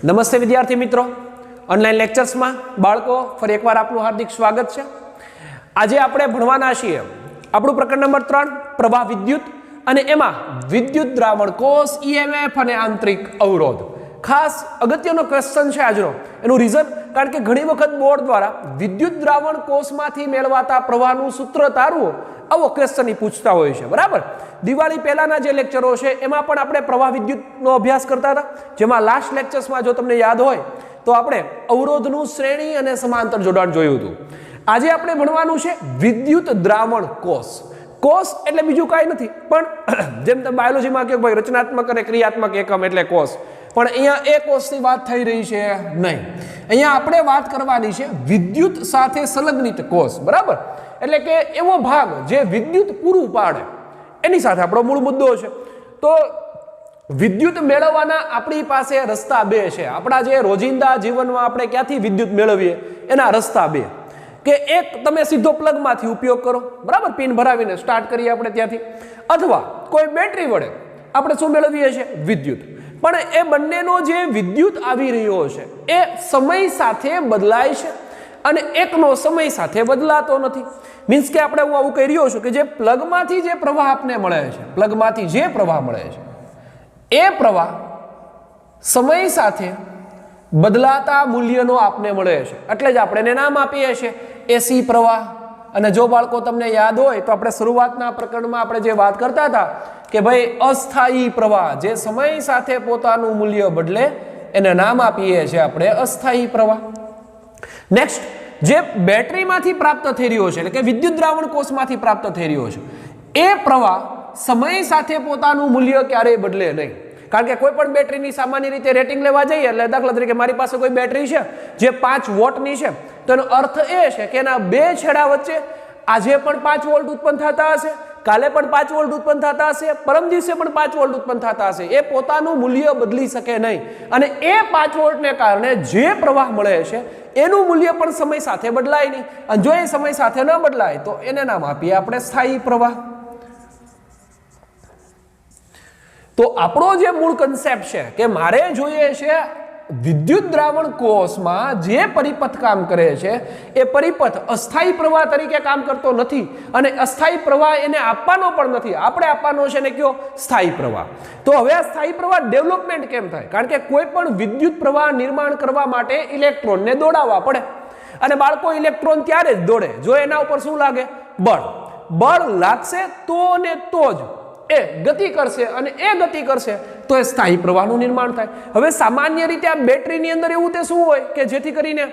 નમસ્તે વિદ્યાર્થી મિત્રો, ઓનલાઈન લેક્ચર્સમાં બાળકો ફરી એકવાર આપનું હાર્દિક સ્વાગત છે। આજે આપણે ભણવાના છીએ આપણું પ્રકરણ નંબર 3 પ્રવાહ વિદ્યુત અને એમાં વિદ્યુત દ્રાવણ કોષ ઈએમએફ અને આંતરિક અવરોધ। ખાસ અગત્યનો ક્વેશ્ચન છે આજનો। એનું રીઝન કારણ કે ઘણી વખત બોર્ડ દ્વારા વિદ્યુત દ્રાવણ કોષમાંથી મેળવાતા પ્રવાહનું સૂત્ર તારવો આવો ક્વેશ્ચન પૂછતા હોય છે, બરાબર। દિવાળી પહેલાના જે લેક્ચરો છે એમાં પણ આપણે પ્રવાહ વિદ્યુતનો અભ્યાસ કરતા હતા, જેમાં લાસ્ટ લેક્ચર્સમાં જો તમને યાદ હોય તો આપણે અવરોધનું શ્રેણી અને સમાંતર જોડાણ જોયું હતું। આજે આપણે ભણવાનું છે વિદ્યુત દ્રાવણ કોષ। કોષ એટલે બીજું કાંઈ નથી પણ જેમ તમે બાયોલોજીમાં કહો ભાઈ રચનાત્મક અને ક્રિયાત્મક એકમ એટલે કોષ, પણ અહીંયા એ કોષની વાત થઈ રહી છે નહીં। અહીંયા આપણે વાત કરવાની છે વિદ્યુત સાથે સંલગ્નિત કોષ, બરાબર। એટલે કે એવો ભાગ જે વિદ્યુત પૂરું પાડે એની સાથે આપણો મૂળ મુદ્દો છે। તો વિદ્યુત મેળવવાના આપણી પાસે રસ્તા બે છે। આપણા જે રોજિંદા જીવનમાં આપણે ક્યાંથી વિદ્યુત મેળવીએ એના રસ્તા બે, કે એક તમે સીધો પ્લગમાંથી ઉપયોગ કરો, બરાબર, પિન ભરાવીને સ્ટાર્ટ કરીએ આપણે ત્યાંથી, અથવા કોઈ બેટરી વડે આપણે શું મેળવીએ છીએ વિદ્યુત। પણ એ બંનેનો જે વિદ્યુત આવી રહ્યો છે એ સમય સાથે બદલાય છે અને એકનો સમય સાથે બદલાતો નથી। મીન્સ કે આપણે હું આવું કહી રહ્યો છું કે જે પ્લગમાંથી જે પ્રવાહ આપને મળે છે, પ્લગમાંથી જે પ્રવાહ મળે છે એ પ્રવાહ સમય સાથે બદલાતા મૂલ્યનો આપને મળે છે, એટલે જ આપણે એને નામ આપીએ છીએ એસી પ્રવાહ। અને જો બાળકો તમને યાદ હોય તો આપણે શરૂઆતના પ્રકરણમાં આપણે જે વાત કરતા હતા કે ભાઈ અસ્થાયી પ્રવાહ જે સમય સાથે પોતાનું મૂલ્ય બદલે એને નામ આપીએ છીએ આપણે અસ્થાયી પ્રવાહ। નેક્સ્ટ, જે બેટરીમાંથી પ્રાપ્ત થઈ રહ્યો છે એટલે કે વિદ્યુત દ્રાવણ કોષમાંથી પ્રાપ્ત થઈ રહ્યો છે એ પ્રવાહ સમય સાથે પોતાનું મૂલ્ય ક્યારેય બદલે નહીં, કારણ કે કોઈ પણ બેટરીની સામાન્ય રીતે રેટિંગ લેવા જઈએ એટલે દાખલા તરીકે મારી પાસે કોઈ બેટરી છે જે 5 વોટની છે, તો એનો અર્થ એ છે કે એના બે છેડા વચ્ચે આજે પણ 5 વોલ્ટ ઉત્પન્ન થતા હશે, કાલે પણ 5 વોલ્ટ ઉત્પન્ન થતા હશે, પરમ દિવસે પણ 5 વોલ્ટ ઉત્પન્ન થતા હશે। એ પોતાનું મૂલ્ય બદલી શકે નહીં અને એ 5 વોલ્ટને કારણે જે પ્રવાહ મળે છે એનું મૂલ્ય પણ સમય સાથે બદલાય નહીં, અને જો એ સમય સાથે ન બદલાય તો એને નામ આપીએ આપણે સ્થાયી પ્રવાહ। તો આપણો જે મૂળ કન્સેપ્ટ છે કે મારે જોઈએ છે વિદ્યુત દ્રાવણ કોષમાં જે પરિપથ કામ કરે છે એ પરિપથ અસ્થાયી પ્રવાહ તરીકે કામ કરતો નથી અને અસ્થાયી પ્રવાહ એને આપવાનો પણ નથી, આપણે આપવાનો છે ને કયો સ્થાયી પ્રવાહ। તો હવે આ સ્થાયી પ્રવાહ ડેવલપમેન્ટ કેમ થાય? કારણ કે કોઈ પણ વિદ્યુત પ્રવાહ નિર્માણ કરવા માટે ઇલેક્ટ્રોનને દોડાવવા પડે, અને બાળકો ઇલેક્ટ્રોન ત્યારે જ દોડે જો એના ઉપર શું લાગે? બળ। બળ લાગશે તો ને તો જ એ ગતિ કરશે, અને એ ગતિ કરશે તો એ સ્થાયી પ્રવાહનું નિર્માણ થાય। હવે સામાન્ય રીતે આ બેટરીની અંદર એવું તે શું હોય કે જેથી કરીને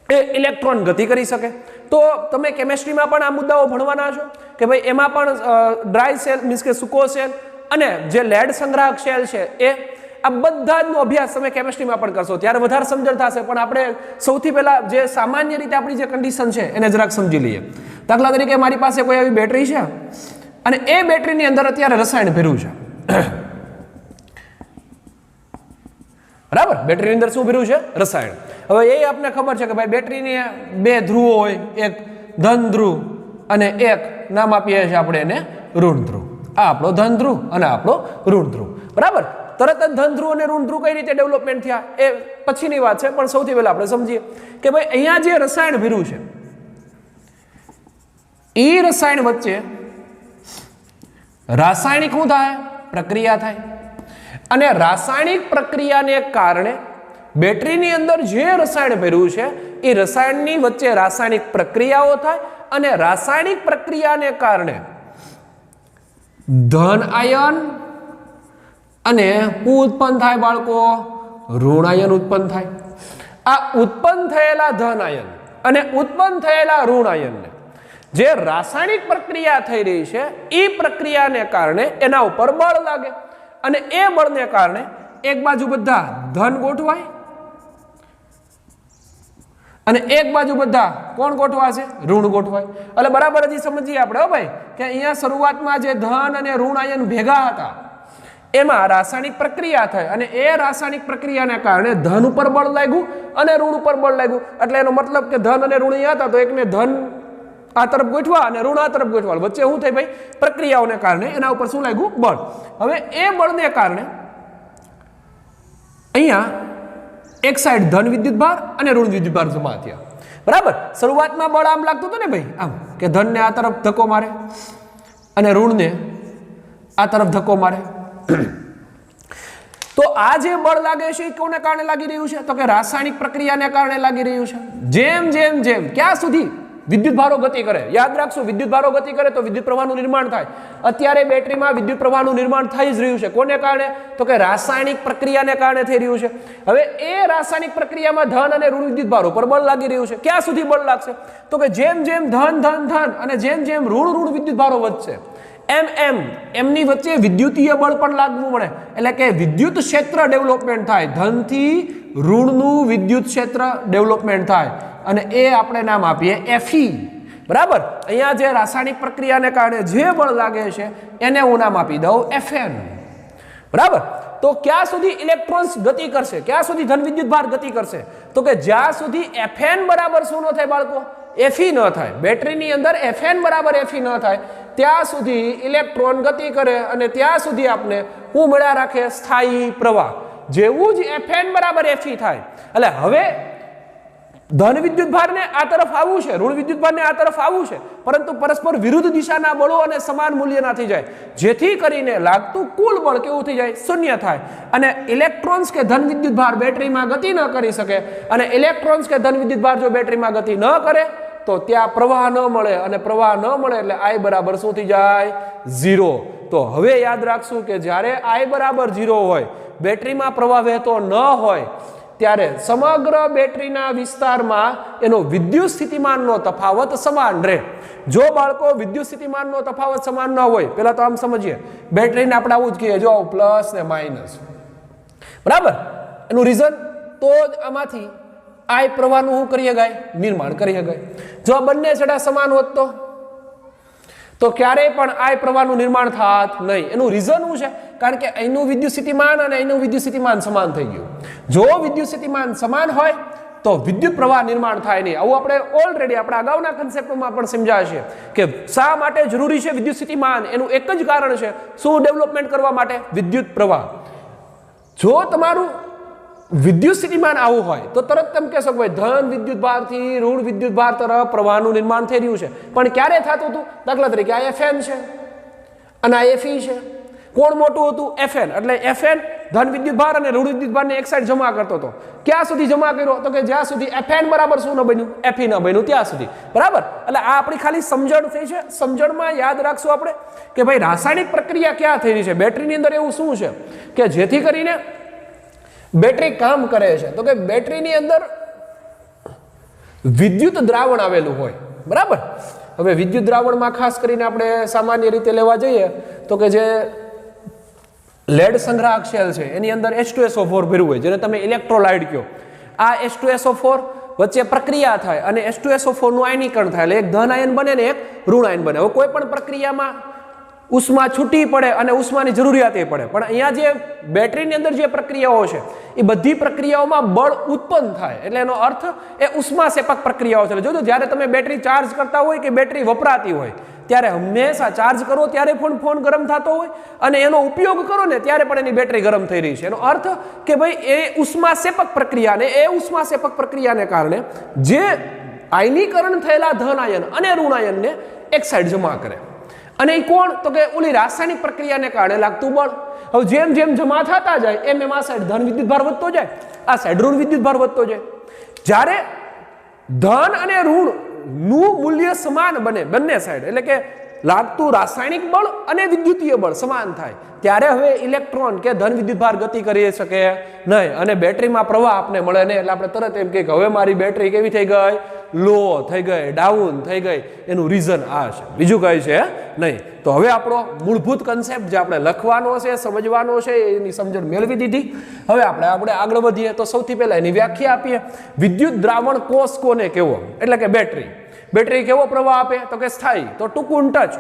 એ ઇલેક્ટ્રોન ગતિ કરી શકે? તો તમે કેમેસ્ટ્રીમાં પણ આ મુદ્દાઓ ભણવાના છો કે ભાઈ એમાં પણ ડ્રાય સેલ મીન્સ કે સૂકો સેલ અને જે લેડ સંગ્રાહક સેલ છે એ આ બધા જનો અભ્યાસ તમે કેમેસ્ટ્રીમાં પણ કરશો ત્યારે વધારે સમજણ થશે। પણ આપણે સૌથી પહેલા જે સામાન્ય રીતે આપણી જે કન્ડિશન છે એને જરાક સમજી લઈએ। દાખલા તરીકે મારી પાસે કોઈ આવી બેટરી છે અને એ બેટરીની અંદર અત્યારે રસાયણ ભર્યું છે, બરાબર? બેટરીની અંદર શું ભર્યું છે? રસાયણ। હવે એ આપને ખબર છે કે ભાઈ બેટરીની બે ધ્રુવો હોય, એક ધન ધ્રુવ અને એક નામ આપીએ છીએ આપણે એને ઋણ ધ્રુવ। આ આપણો ધન ધ્રુવ અને આપણો ઋણ ધ્રુવ, બરાબર? તરત જ ધન ધ્રુવ અને ઋણ ધ્રુવ કઈ રીતે ડેવલપમેન્ટ થયા એ પછીની વાત છે, પણ સૌથી પહેલા આપણે સમજીએ કે ભાઈ અહીંયા જે રસાયણ ભર્યું છે એ રસાયણ વચ્ચે રાસાયણિક શું થાય? પ્રક્રિયા થાય, અને રાસાયણિક પ્રક્રિયાને કારણે બેટરીની અંદર જે રસાયણ ભર્યું છે એ રસાયણની વચ્ચે રાસાયણિક પ્રક્રિયાઓ થાય, અને રાસાયણિક પ્રક્રિયાને કારણે ધન આયન અને શું ઉત્પન્ન થાય બાળકો? ઋણ આયન ઉત્પન્ન થાય। આ ઉત્પન્ન થયેલા ધન આયન અને ઉત્પન્ન થયેલા ઋણ આયનને જે રાસાયણિક પ્રક્રિયા થઈ રહી છે એ પ્રક્રિયાને કારણે એના ઉપર બળ લાગે, અને એ બળને કારણે એક બાજુ બધા ધન ગોઠવાય અને એક બાજુ બધા કોણ ગોઠવાશે? ઋણ ગોઠવાય। એટલે બરાબર હજી સમજીએ આપણે હો ભાઈ કે અહીંયા શરૂઆતમાં જે ધન અને ઋણ આયન ભેગા હતા એમાં રાસાયણિક પ્રક્રિયા થઈ, અને એ રાસાયણિક પ્રક્રિયાને કારણે ધન ઉપર બળ લાગ્યું અને ઋણ ઉપર બળ લાગ્યું। એટલે એનો મતલબ કે ધન અને ઋણ અહીંયા હતા તો એકને ધન આ તરફ ગોઠવા અને ઋણ આ તરફ ગોઠવા, વચ્ચે શું થાય ભાઈ? પ્રક્રિયાઓને કારણે એના ઉપર શું લાગ્યું? બળ। હવે એ બળને કારણે અહીંયા એક સાઈડ ધન વિદ્યુત ભાર અને ઋણ વિદ્યુત ભાર જમા થયા, બરાબર. શરૂઆતમાં બળ આમ લાગતું હતું ને ભાઈ, આમ કે ધનને આ તરફ ધક્કો મારે અને ઋણને આ તરફ ધક્કો મારે. તો આ જે બળ લાગે છે એ કોને કારણે લાગી રહ્યું છે? તો કે રાસાયણિક પ્રક્રિયાને કારણે લાગી રહ્યું છે. જેમ જેમ જેમ ક્યાં સુધી વિદ્યુત ભારો ગતિ કરે, યાદ રાખશો, વિદ્યુત ભારો ગતિ કરે તો વિદ્યુત પ્રવાહનું નિર્માણ થાય. અત્યારે બેટરીમાં વિદ્યુત પ્રવાહનું નિર્માણ થઈ જ રહ્યું છે. કોને કારણે? તો કે રાસાયણિક પ્રક્રિયાને કારણે થઈ રહ્યું છે. હવે એ રાસાયણિક પ્રક્રિયામાં ધન અને ઋણ વિદ્યુત ભારો પર બળ લાગી રહ્યું છે. ક્યાં સુધી બળ લાગશે? તો કે જેમ જેમ ધન ધન ધન અને જેમ જેમ ઋણ ઋણ વિદ્યુત ભારો વધશે એમ એમની વચ્ચે વિદ્યુતીય બળ પણ લાગવું પડે. એટલે કે વિદ્યુત ક્ષેત્ર ડેવલપમેન્ટ થાય, ધનથી ઋણનું વિદ્યુત ક્ષેત્ર ડેવલપમેન્ટ થાય અને એ આપણે નામ આપીએ Fe, બરાબર. અહીંયા જે રાસાયણિક પ્રક્રિયાને કારણે જે બળ લાગે છે એને હું નામ આપી દઉં Fn, બરાબર. તો ક્યાં સુધી ઇલેક્ટ્રોન્સ ગતિ કરશે, ક્યાં સુધી ધન વિદ્યુત ભાર ગતિ કરશે? તો કે જ્યાં સુધી Fn બરાબર શું ન થાય બાળકો? Fe ન થાય. બેટરીની અંદર Fn બરાબર Fe ન થાય ત્યાં સુધી ઇલેક્ટ્રોન ગતિ કરે અને ત્યાં સુધી આપણે શું મળ્યા રાખે? સ્થાયી પ્રવાહ. જેવું જ Fn બરાબર Fe થાય એટલે હવે ધન વિદ્યુત ભારને આ તરફ આવવું છે, ઋણ વિદ્યુત ભારને આ તરફ આવવું છે, પરંતુ પરસ્પર વિરુદ્ધ દિશાના બળો અને સમાન મૂલ્યના થઈ જાય, જેથી કરીને લાગતું કુલ બળ કેવું થઈ જાય? શૂન્ય થાય. અને ઇલેક્ટ્રોન્સ કે ધન વિદ્યુત ભાર બેટરીમાં ગતિ ન કરી શકે અને ઇલેક્ટ્રોન્સ કે ધન વિદ્યુત ભાર જો બેટરીમાં ગતિ ન કરે તો ત્યાં પ્રવાહ ન મળે અને પ્રવાહ ન મળે એટલે I બરાબર શું થઈ જાય? 0. તો હવે યાદ રાખશું કે જ્યારે I બરાબર 0 હોય, બેટરીમાં પ્રવાહ વહેતો ન હોય ત્યારે સમગ્ર બેટરીના વિસ્તારમાં એનો વિદ્યુત સ્થિતિમાનનો તફાવત સમાન રહે. જો બાળકો વિદ્યુત સ્થિતિમાનનો તફાવત સમાન ન હોય, પહેલા તો આમ સમજીએ, બેટરીને આપણે આવું જ કહીએ, જો પ્લસ ને માઇનસ, બરાબર. એનું રીઝન તો જ આમાંથી I પ્રવાહનું શું કરી શકાય? નિર્માણ કરી શકાય. જો બંને છેડા સમાન હોત તો ક્યારેય પણ I પ્રવાહનું નિર્માણ થાત નહીં. એનું રીઝન શું છે? કારણ કે અહીંનું વિદ્યુત સ્થિતિમાન અને અહીંનું વિદ્યુત સ્થિતિમાન સમાન થઈ ગયું. જો વિદ્યુત સ્થિતિમાન સમાન હોય તો વિદ્યુત પ્રવાહ નિર્માણ થાય નહીં. આવું આપણે ઓલરેડી આપણા અગાઉના કન્સેપ્ટમાં પણ સમજાય છે કે શા માટે જરૂરી છે વિદ્યુત સ્થિતિમાન. એનું એક જ કારણ છે, શું ડેવલપમેન્ટ કરવા માટે? વિદ્યુત પ્રવાહ. જો તમારું વિદ્યુત સ્થિતિમાન આવું હોય તો તરત તમે કહેશો કે ભાઈ ધન વિદ્યુત ભારથી ઋણ વિદ્યુત ભાર તરફ પ્રવાહનું નિર્માણ થઈ રહ્યું છે. પણ ક્યારે થતું હતું? દાખલા તરીકે આ Fn છે અને આ Fe છે. કોણ મોટું હતું? Fn. એટલે Fn ધન વિદ્યુત ભાર અને ઋણ વિદ્યુત ભારને એક સાઈડ જમા કરતો હતો. ક્યાં સુધી જમા કર્યો? તો કે જ્યાં સુધી Fn બરાબર શું ન બન્યું? Fe ન બન્યું ત્યાં સુધી, બરાબર. એટલે આ આપણી ખાલી સમજણ થઈ છે. સમજણમાં યાદ રાખશું આપણે કે ભાઈ રાસાયણિક પ્રક્રિયા ક્યાં થઈ રહી છે બેટરીની અંદર, એવું શું છે કે જેથી કરીને બેટરી કામ કરે છે? તો કે બેટરીની અંદર વિદ્યુત દ્રાવણ આવેલું હોય, બરાબર. હવે વિદ્યુત દ્રાવણમાં ખાસ કરીને આપણે સામાન્ય રીતે લેવા જઈએ તો કે જે લેડ સંગ્રાહક શેલ છે એની અંદર H2SO4 ભર્યું હોય, જેને તમે ઇલેક્ટ્રોલાઇટ કહો. આ H2SO4 વચ્ચે પ્રક્રિયા થાય અને H2SO4 નું આયનીકરણ થાય એટલે એક ધન આયન બને ને એક ઋણ આયન બને. હવે કોઈ પણ પ્રક્રિયામાં ઉષ્મા છૂટી પડે અને ઉષ્માની જરૂરિયાત એ પડે, પણ અહીંયા જે બેટરીની અંદર જે પ્રક્રિયાઓ છે એ બધી પ્રક્રિયાઓમાં બળ ઉત્પન્ન થાય. એટલે એનો અર્થ એ ઉષ્મા સેપક પ્રક્રિયાઓ છે. જોજો, જ્યારે તમે બેટરી ચાર્જ કરતા હોય કે બેટરી વપરાતી હોય ત્યારે હંમેશા ચાર્જ કરો ત્યારે પણ ફોન ગરમ થતો હોય અને એનો ઉપયોગ કરો ને ત્યારે પણ એની બેટરી ગરમ થઈ રહી છે. એનો અર્થ કે ભાઈ એ ઉષ્મા સેપક પ્રક્રિયાને, એ ઉષ્મા સેપક પ્રક્રિયાને કારણે જે આયનીકરણ થયેલા ધન આયન અને ઋણ આયનને એક સાઈડ જમા કરે. અને એ કોણ? તો કે ઓલી રાસાયણિક પ્રક્રિયાને કારણે લાગતું બળ. હવે જેમ જેમ જમા થતા જાય એમ આ સાઈડ ધન વિદ્યુત ભાર વધતો જાય, આ સાઈડ ઋણ વિદ્યુત ભાર વધતો જાય. જ્યારે ધન અને ઋણ નું મૂલ્ય સમાન બને બંને સાઈડ, એટલે કે લાગતું રાસાયણિક બળ અને વિદ્યુતીય બળ સમાન થાય ત્યારે હવે ઇલેક્ટ્રોન કે ધન વિદ્યુત ભાર ગતિ કરી શકે નહીં અને બેટરીમાં પ્રવાહ આપણે મળે નહીં. એટલે આપણે તરત એમ કહીએ કે હવે મારી બેટરી કેવી થઈ ગઈ? લો થઈ ગઈ, ડાઉન થઈ ગઈ. એનું રીઝન આ છે, બીજું કઈ છે નહીં. તો હવે આપણો મૂળભૂત કન્સેપ્ટ જે આપણે લખવાનો છે, સમજવાનો છે, એની સમજણ મેળવી દીધી. હવે આપણે આગળ વધીએ તો સૌથી પહેલા એની વ્યાખ્યા આપીએ. વિદ્યુત દ્રાવણ કોષ કોને કેવો? એટલે કે બેટરી. બેટરી કેવો પ્રવાહ આપે? તો કે સ્થાયી. તો ટૂંકું ટચ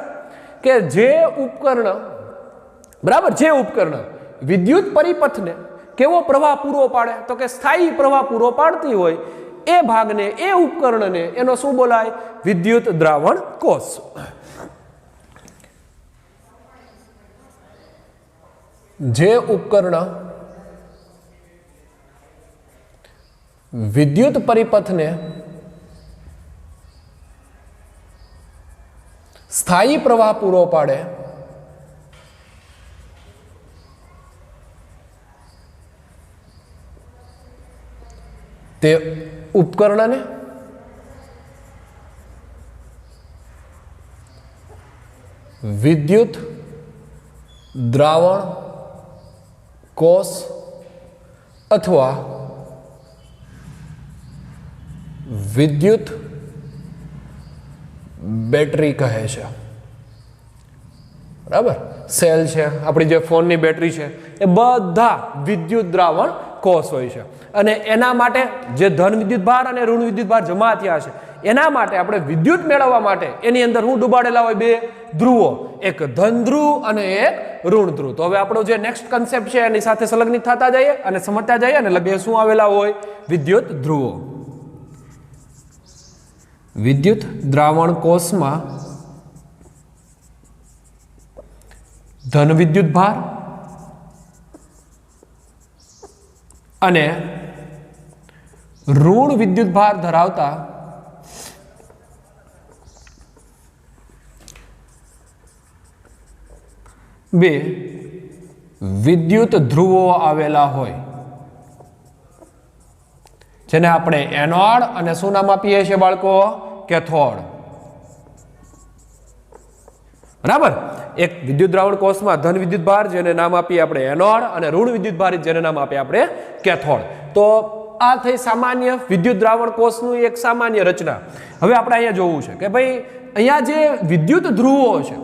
કે જે ઉપકરણ, બરાબર, જે ઉપકરણ વિદ્યુત પરિપથને કેવો પ્રવાહ પૂરો પાડે? તો કે સ્થાયી પ્રવાહ પૂરો પાડતી હોય એ ભાગને, એ ઉપકરણને એનો શું બોલાય? વિદ્યુત દ્રાવણ કોષ. જે ઉપકરણ વિદ્યુત પરિપથને સ્થાયી પ્રવાહ પૂરો પાડે તે ઉપકરણને વિદ્યુત દ્રાવણ કોષ અથવા વિદ્યુત બેટરી કહે છે. બરાબર, સેલ છે, આપણી જે ફોનની બેટરી છે, એ બધા વિદ્યુત દ્રાવણ કોષ હોય છે. અને એના માટે જે ધન વિદ્યુત ભાર અને ઋણ વિદ્યુત ભાર જમા થયા છે, એના માટે આપણે વિદ્યુત મેળવવા માટે એની અંદર હું ડૂબાડેલા હોય બે ધ્રુવો, એક ધન ધ્રુવ અને એક ઋણ ધ્રુવ. તો હવે આપણો જે નેક્સ્ટ કન્સેપ્ટ છે એની સાથે સંલગ્નિત થતા જઈએ અને સમજતા જઈએ. અને બે શું આવેલા હોય? વિદ્યુત ધ્રુવો. વિદ્યુત દ્રાવણ કોષમાં ધન વિદ્યુત ભાર અને ઋણ વિદ્યુત ભાર ધરાવતા બે વિદ્યુત ધ્રુવો આવેલા હોય, જેને આપણે એનોડ અને શું નામ આપીએ છીએ બાળકો? કેથોડ. બરાબર, એક વિદ્યુત દ્રાવણ કોષમાં ધન વિદ્યુત ભાર જેને નામ આપીએ આપણે એનોડ અને ઋણ વિદ્યુત ભાર જેને નામ આપીએ આપણે કેથોડ. તો આ થઈ સામાન્ય વિદ્યુત દ્રાવણ કોષનું એક સામાન્ય રચના. હવે આપણે અહીંયા જોવું છે કે ભાઈ અહીંયા જે વિદ્યુત ધ્રુવો છે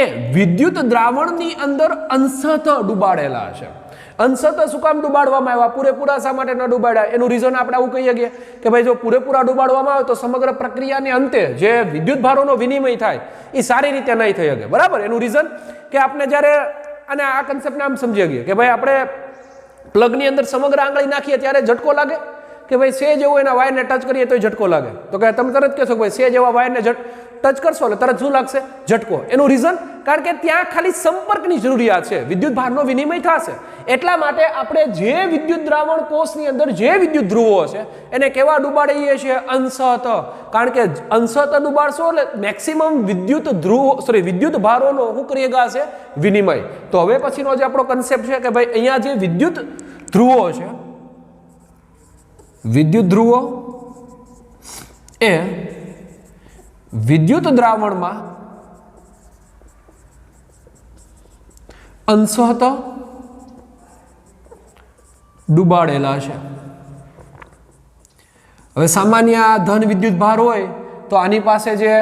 એ વિદ્યુત દ્રાવણની અંદર અંશતઃ ડૂબાડેલા છે. અંશતઃ શું કામ ડૂબાડવામાં આવ્યા? પૂરેપૂરા શા માટે ન ડૂબાડ્યા? એનું રીઝન આપણે આવું કહીએ કે ભાઈ જો પૂરેપૂરા ડૂબાડવામાં આવે તો સમગ્ર પ્રક્રિયાને અંતે જે વિદ્યુત ભારોનો વિનિમય થાય એ સારી રીતે નહીં થઈ શકે. બરાબર, એનું રીઝન કે આપણે જ્યારે અને આ કન્સેપ્ટને આમ સમજી શકીએ કે ભાઈ આપણે પ્લગની અંદર સમગ્ર આંગળી નાખીએ ત્યારે ઝટકો લાગે કે ભાઈ સેજ જેવો એના વાયરને ટચ કરીએ તો ઝટકો લાગે? તો કે તમે તરત કહેશો કે ભાઈ સેજ જેવા વાયરને ટચ કરશો એટલે તરત શું લાગશે? ઝટકો. એનું રીઝન કારણ કે ત્યાં ખાલી સંપર્કની જરૂરિયાત છે, વિદ્યુત ભારનો વિનિમય થશે. એટલા માટે આપણે જે વિદ્યુત દ્રાવણ કોષની અંદર જે વિદ્યુત ધ્રુવો છે એને કેવા ડૂબાડીએ છીએ? અંશતઃ. કારણ કે અંશતઃ ડૂબાડશો એટલે મેક્સિમમ વિદ્યુત ધ્રુવો વિદ્યુત ભારોનો શું કરી છે? વિનિમય. તો હવે પછીનો જે આપણો કન્સેપ્ટ છે કે ભાઈ અહીંયા જે વિદ્યુત ધ્રુવો છે, વિદ્યુત ધ્રુવો એ વિદ્યુત દ્રાવણમાં અંશતઃ ડૂબાડેલા છે. હવે સામાન્ય આ ધન વિદ્યુત ભાર હોય તો આની પાસે જે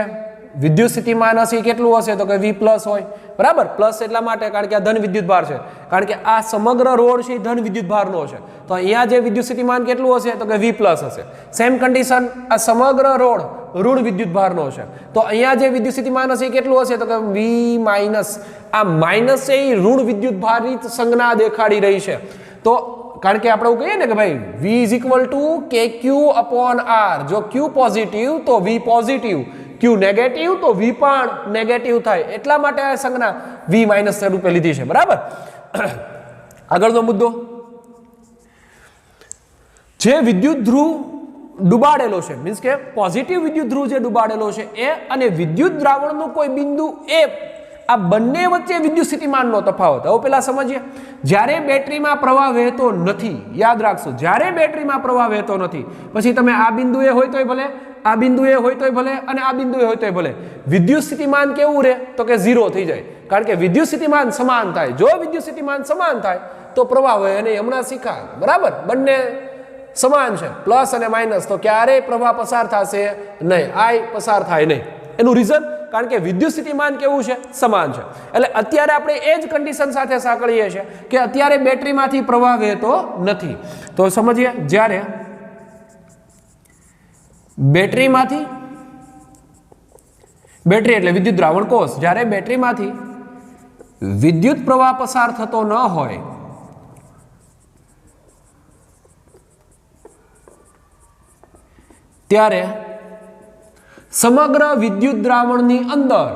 વિદ્યુત સ્થિતિમાન હશે કેટલું હશે? તો કે V+ હોય. બરાબર, પ્લસ એટલા માટે કારણ કે આ ધન વિદ્યુત ભાર છે, કારણ કે આ સમગ્ર રોડ છે એ ધન વિદ્યુત ભારનો છે. તો અહીંયા જે વિદ્યુત સ્થિતિમાન કેટલું હશે? તો કે V+ હશે. સેમ કન્ડિશન આ સમગ્ર રોડ ઋણ વિદ્યુત ભારનો છે, તો અહીંયા જે વિદ્યુત સ્થિતિમાન હશે એ કેટલું હશે? તો કે V-. આ માઇનસ છે એ ઋણ વિદ્યુત ભારની સંજ્ઞા દેખાડી રહી છે. તો કારણ કે આપણે એવું કહીએ ને કે ભાઈ V = KQ/R. જો Q પોઝિટિવ તો V પોઝિટિવ, Q નેગેટિવ તો V પણ નેગેટિવ થાય. એટલા માટે આ સંજ્ઞા V- સ્વરૂપે લીધી છે. બરાબર, આગળનો મુદ્દો, જે વિદ્યુત ધ્રુવ ડૂબાડેલો છે, મીન્સ કે પોઝિટિવ વિદ્યુત ધ્રુવ જે ડૂબાડેલો છે એ અને વિદ્યુત દ્રાવણનું કોઈ બિંદુ એ, આ બંને વચ્ચે વિદ્યુત સ્થિતિમાનનો તફાવત. હવે પેલા સમજીએ. જ્યારે બેટરીમાં પ્રવાહ વહેતો નથી, યાદ રાખશો, જ્યારે બેટરીમાં પ્રવાહ વહેતો નથી, પછી તમે આ બિંદુએ હોય તોય ભલે, આ બિંદુએ હોય તોય ભલે અને આ બિંદુએ હોય તોય ભલે, વિદ્યુત સ્થિતિમાન કેવું રહે? તો કે 0 થઈ જાય. કારણ કે વિદ્યુત સ્થિતિમાન સમાન થાય. જો વિદ્યુત સ્થિતિમાન સમાન થાય તો પ્રવાહ વહે નહીં. હમણાં શીખા, બરાબર, બંને સમાન છે, પ્લસ અને માઇનસ, તો ક્યારેય પ્રવાહ પસાર થશે નહીં, I પસાર થાય નહીં. એનું રીઝન કારણ કે વિદ્યુત સ્થિતિમાન કેવું છે? સમાન છે. એટલે અત્યારે આપણે એ જ કન્ડિશન સાથે સાંકળીએ છીએ કે અત્યારે બેટરીમાંથી પ્રવાહ વહેતો નથી. તો સમજીએ, જ્યારે બેટરીમાંથી, બેટરી એટલે વિદ્યુત દ્રાવણ કોષ, જ્યારે બેટરીમાંથી વિદ્યુત પ્રવાહ પસાર થતો ન હોય ત્યારે સમગ્ર વિદ્યુત દ્રાવણની અંદર,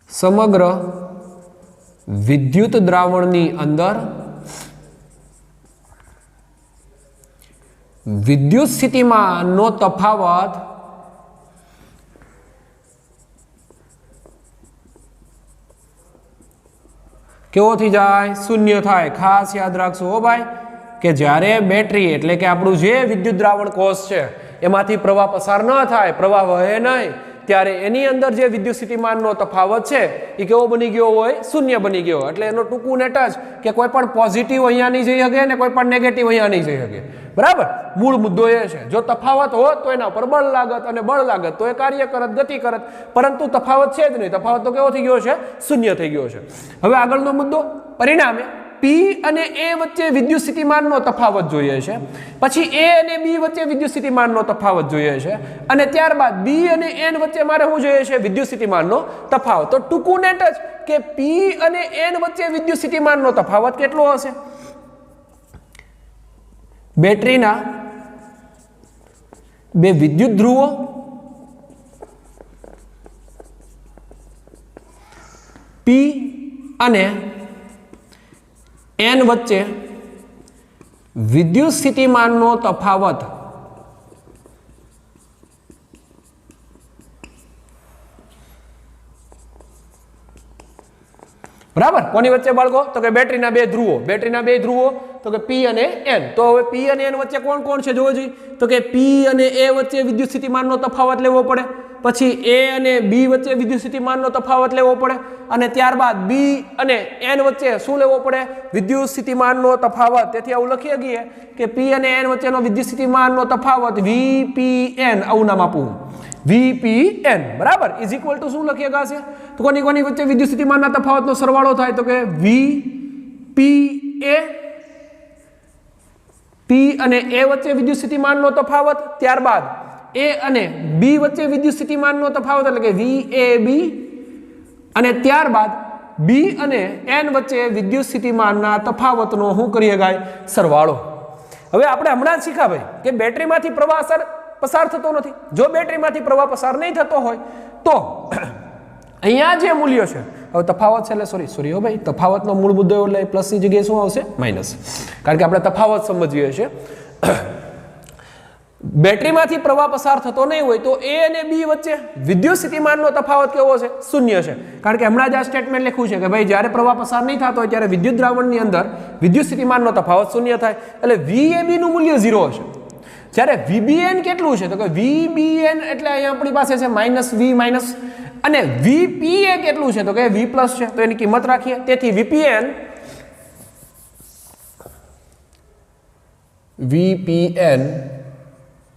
સમગ્ર વિદ્યુત દ્રાવણની અંદર વિદ્યુત સ્થિતિમાનનો તફાવત કેવો થઈ જાય? શૂન્ય થાય. ખાસ યાદ રાખશો હો ભાઈ કે જ્યારે બેટરી એટલે કે આપણું જે વિદ્યુત દ્રાવણ કોષ છે એમાંથી પ્રવાહ પસાર ન થાય, પ્રવાહ વહે નહીં, ત્યારે એની અંદર જે વિદ્યુત સ્થિતિમાનનો તફાવત છે એ કેવો બની ગયો હોય? શૂન્ય બની ગયો. એટલે એનો ટૂંકું ને ટચ કે કોઈ પણ પોઝિટિવ અહીંયા નહીં જઈ શકે ને કોઈ પણ નેગેટિવ અહીંયા નહીં જઈ શકે. બરાબર? મૂળ મુદ્દો એ છે. જો તફાવત હોત તો એના પર બળ લાગત અને બળ લાગત તો એ કાર્ય કરત, ગતિ કરત, પરંતુ તફાવત છે જ નહીં. તફાવત તો કેવો થઈ ગયો છે? શૂન્ય થઈ ગયો છે. હવે આગળનો મુદ્દો, પરિણામે P અને A વચ્ચે વિદ્યુત સ્થિતિમાનનો તફાવત જોઈએ છે, પછી A અને B વચ્ચે વિદ્યુત સ્થિતિમાનનો તફાવત જોઈએ છે, અને ત્યારબાદ B અને N વચ્ચે મારે શું જોઈએ છે? વિદ્યુત સ્થિતિમાનનો તફાવત. તો ટૂંકું ને ટચ કે P અને N વચ્ચે વિદ્યુત સ્થિતિમાનનો તફાવત કેટલો હશે? બેટરીના બે વિદ્યુત ધ્રુવો P અને N વચ્ચે વિદ્યુત સ્થિતિમાનનો તફાવત બરાબર કોની વચ્ચે બાળકો? તો કે બેટરીના બે ધ્રુવો. બેટરીના બે ધ્રુવો તો કે P અને N. તો હવે P અને N વચ્ચે કોણ કોણ છે જોવો જોઈએ? તો કે P અને A વચ્ચે વિદ્યુત સ્થિતિમાનનો તફાવત લેવો પડે, પછી A અને B વચ્ચે વિદ્યુત સ્થિતિમાનનો તફાવત લેવો પડે, અને ત્યારબાદ B અને N વચ્ચે શું લેવો પડે? વિદ્યુત સ્થિતિમાનનો તફાવત. તેથી આવું લખી શકીએ કે P અને N વચ્ચેનો વિદ્યુત સ્થિતિમાનનો તફાવત VPN, આવું નામ આપવું, VPN. બરાબર? ઇઝ ઇક્વલ ટુ શું લખી શકાશે? તો કોની કોની વચ્ચે વિદ્યુત સ્થિતિમાનના તફાવતનો સરવાળો થાય? તો કે VPA, P અને A વચ્ચે વિદ્યુત સ્થિતિમાનનો તફાવત, ત્યારબાદ A અને B વચ્ચે વિદ્યુત સ્થિતિમાનનો તફાવત એટલે કે VAB, અને ત્યારબાદ B અને N વચ્ચે વિદ્યુત સ્થિતિમાનના તફાવતનો શું કરી શકાય? સરવાળો. હવે આપણે હમણાં જ શીખ્યા ભાઈ કે બેટરીમાંથી પ્રવાહ પસાર થતો નથી. જો બેટરીમાંથી પ્રવાહ પસાર નહીં થતો હોય તો અહીંયા જે મૂલ્ય છે, હવે તફાવત છે એટલે સોરી હો ભાઈ, તફાવતનો મૂળ મુદ્દો એટલે પ્લસની જગ્યાએ શું આવશે? માઇનસ. કારણ કે આપણે તફાવત સમજીએ છીએ. બેટરીમાંથી પ્રવાહ પસાર થતો નહીં હોય તો A અને B વચ્ચે વિદ્યુત સ્થિતિમાનનો તફાવત કેવો છે? શૂન્ય છે. કારણ કે હમણાં જ આ સ્ટેટમેન્ટ લખ્યું છે કે ભાઈ જ્યારે પ્રવાહ પસાર નહીં થતો હોય ત્યારે વિદ્યુત દ્રાવણની અંદર વિદ્યુત સ્થિતિમાનનો તફાવત શૂન્ય થાય, એટલે VAB નું મૂલ્ય 0 હશે. જ્યારે VBN કેટલું છે? તો કે VBN એટલે અહીંયા આપણી પાસે છે -V માઇનસ, અને VPA કેટલું છે? તો કે V પ્લસ છે. તો એની કિંમત રાખીએ. તેથી VPN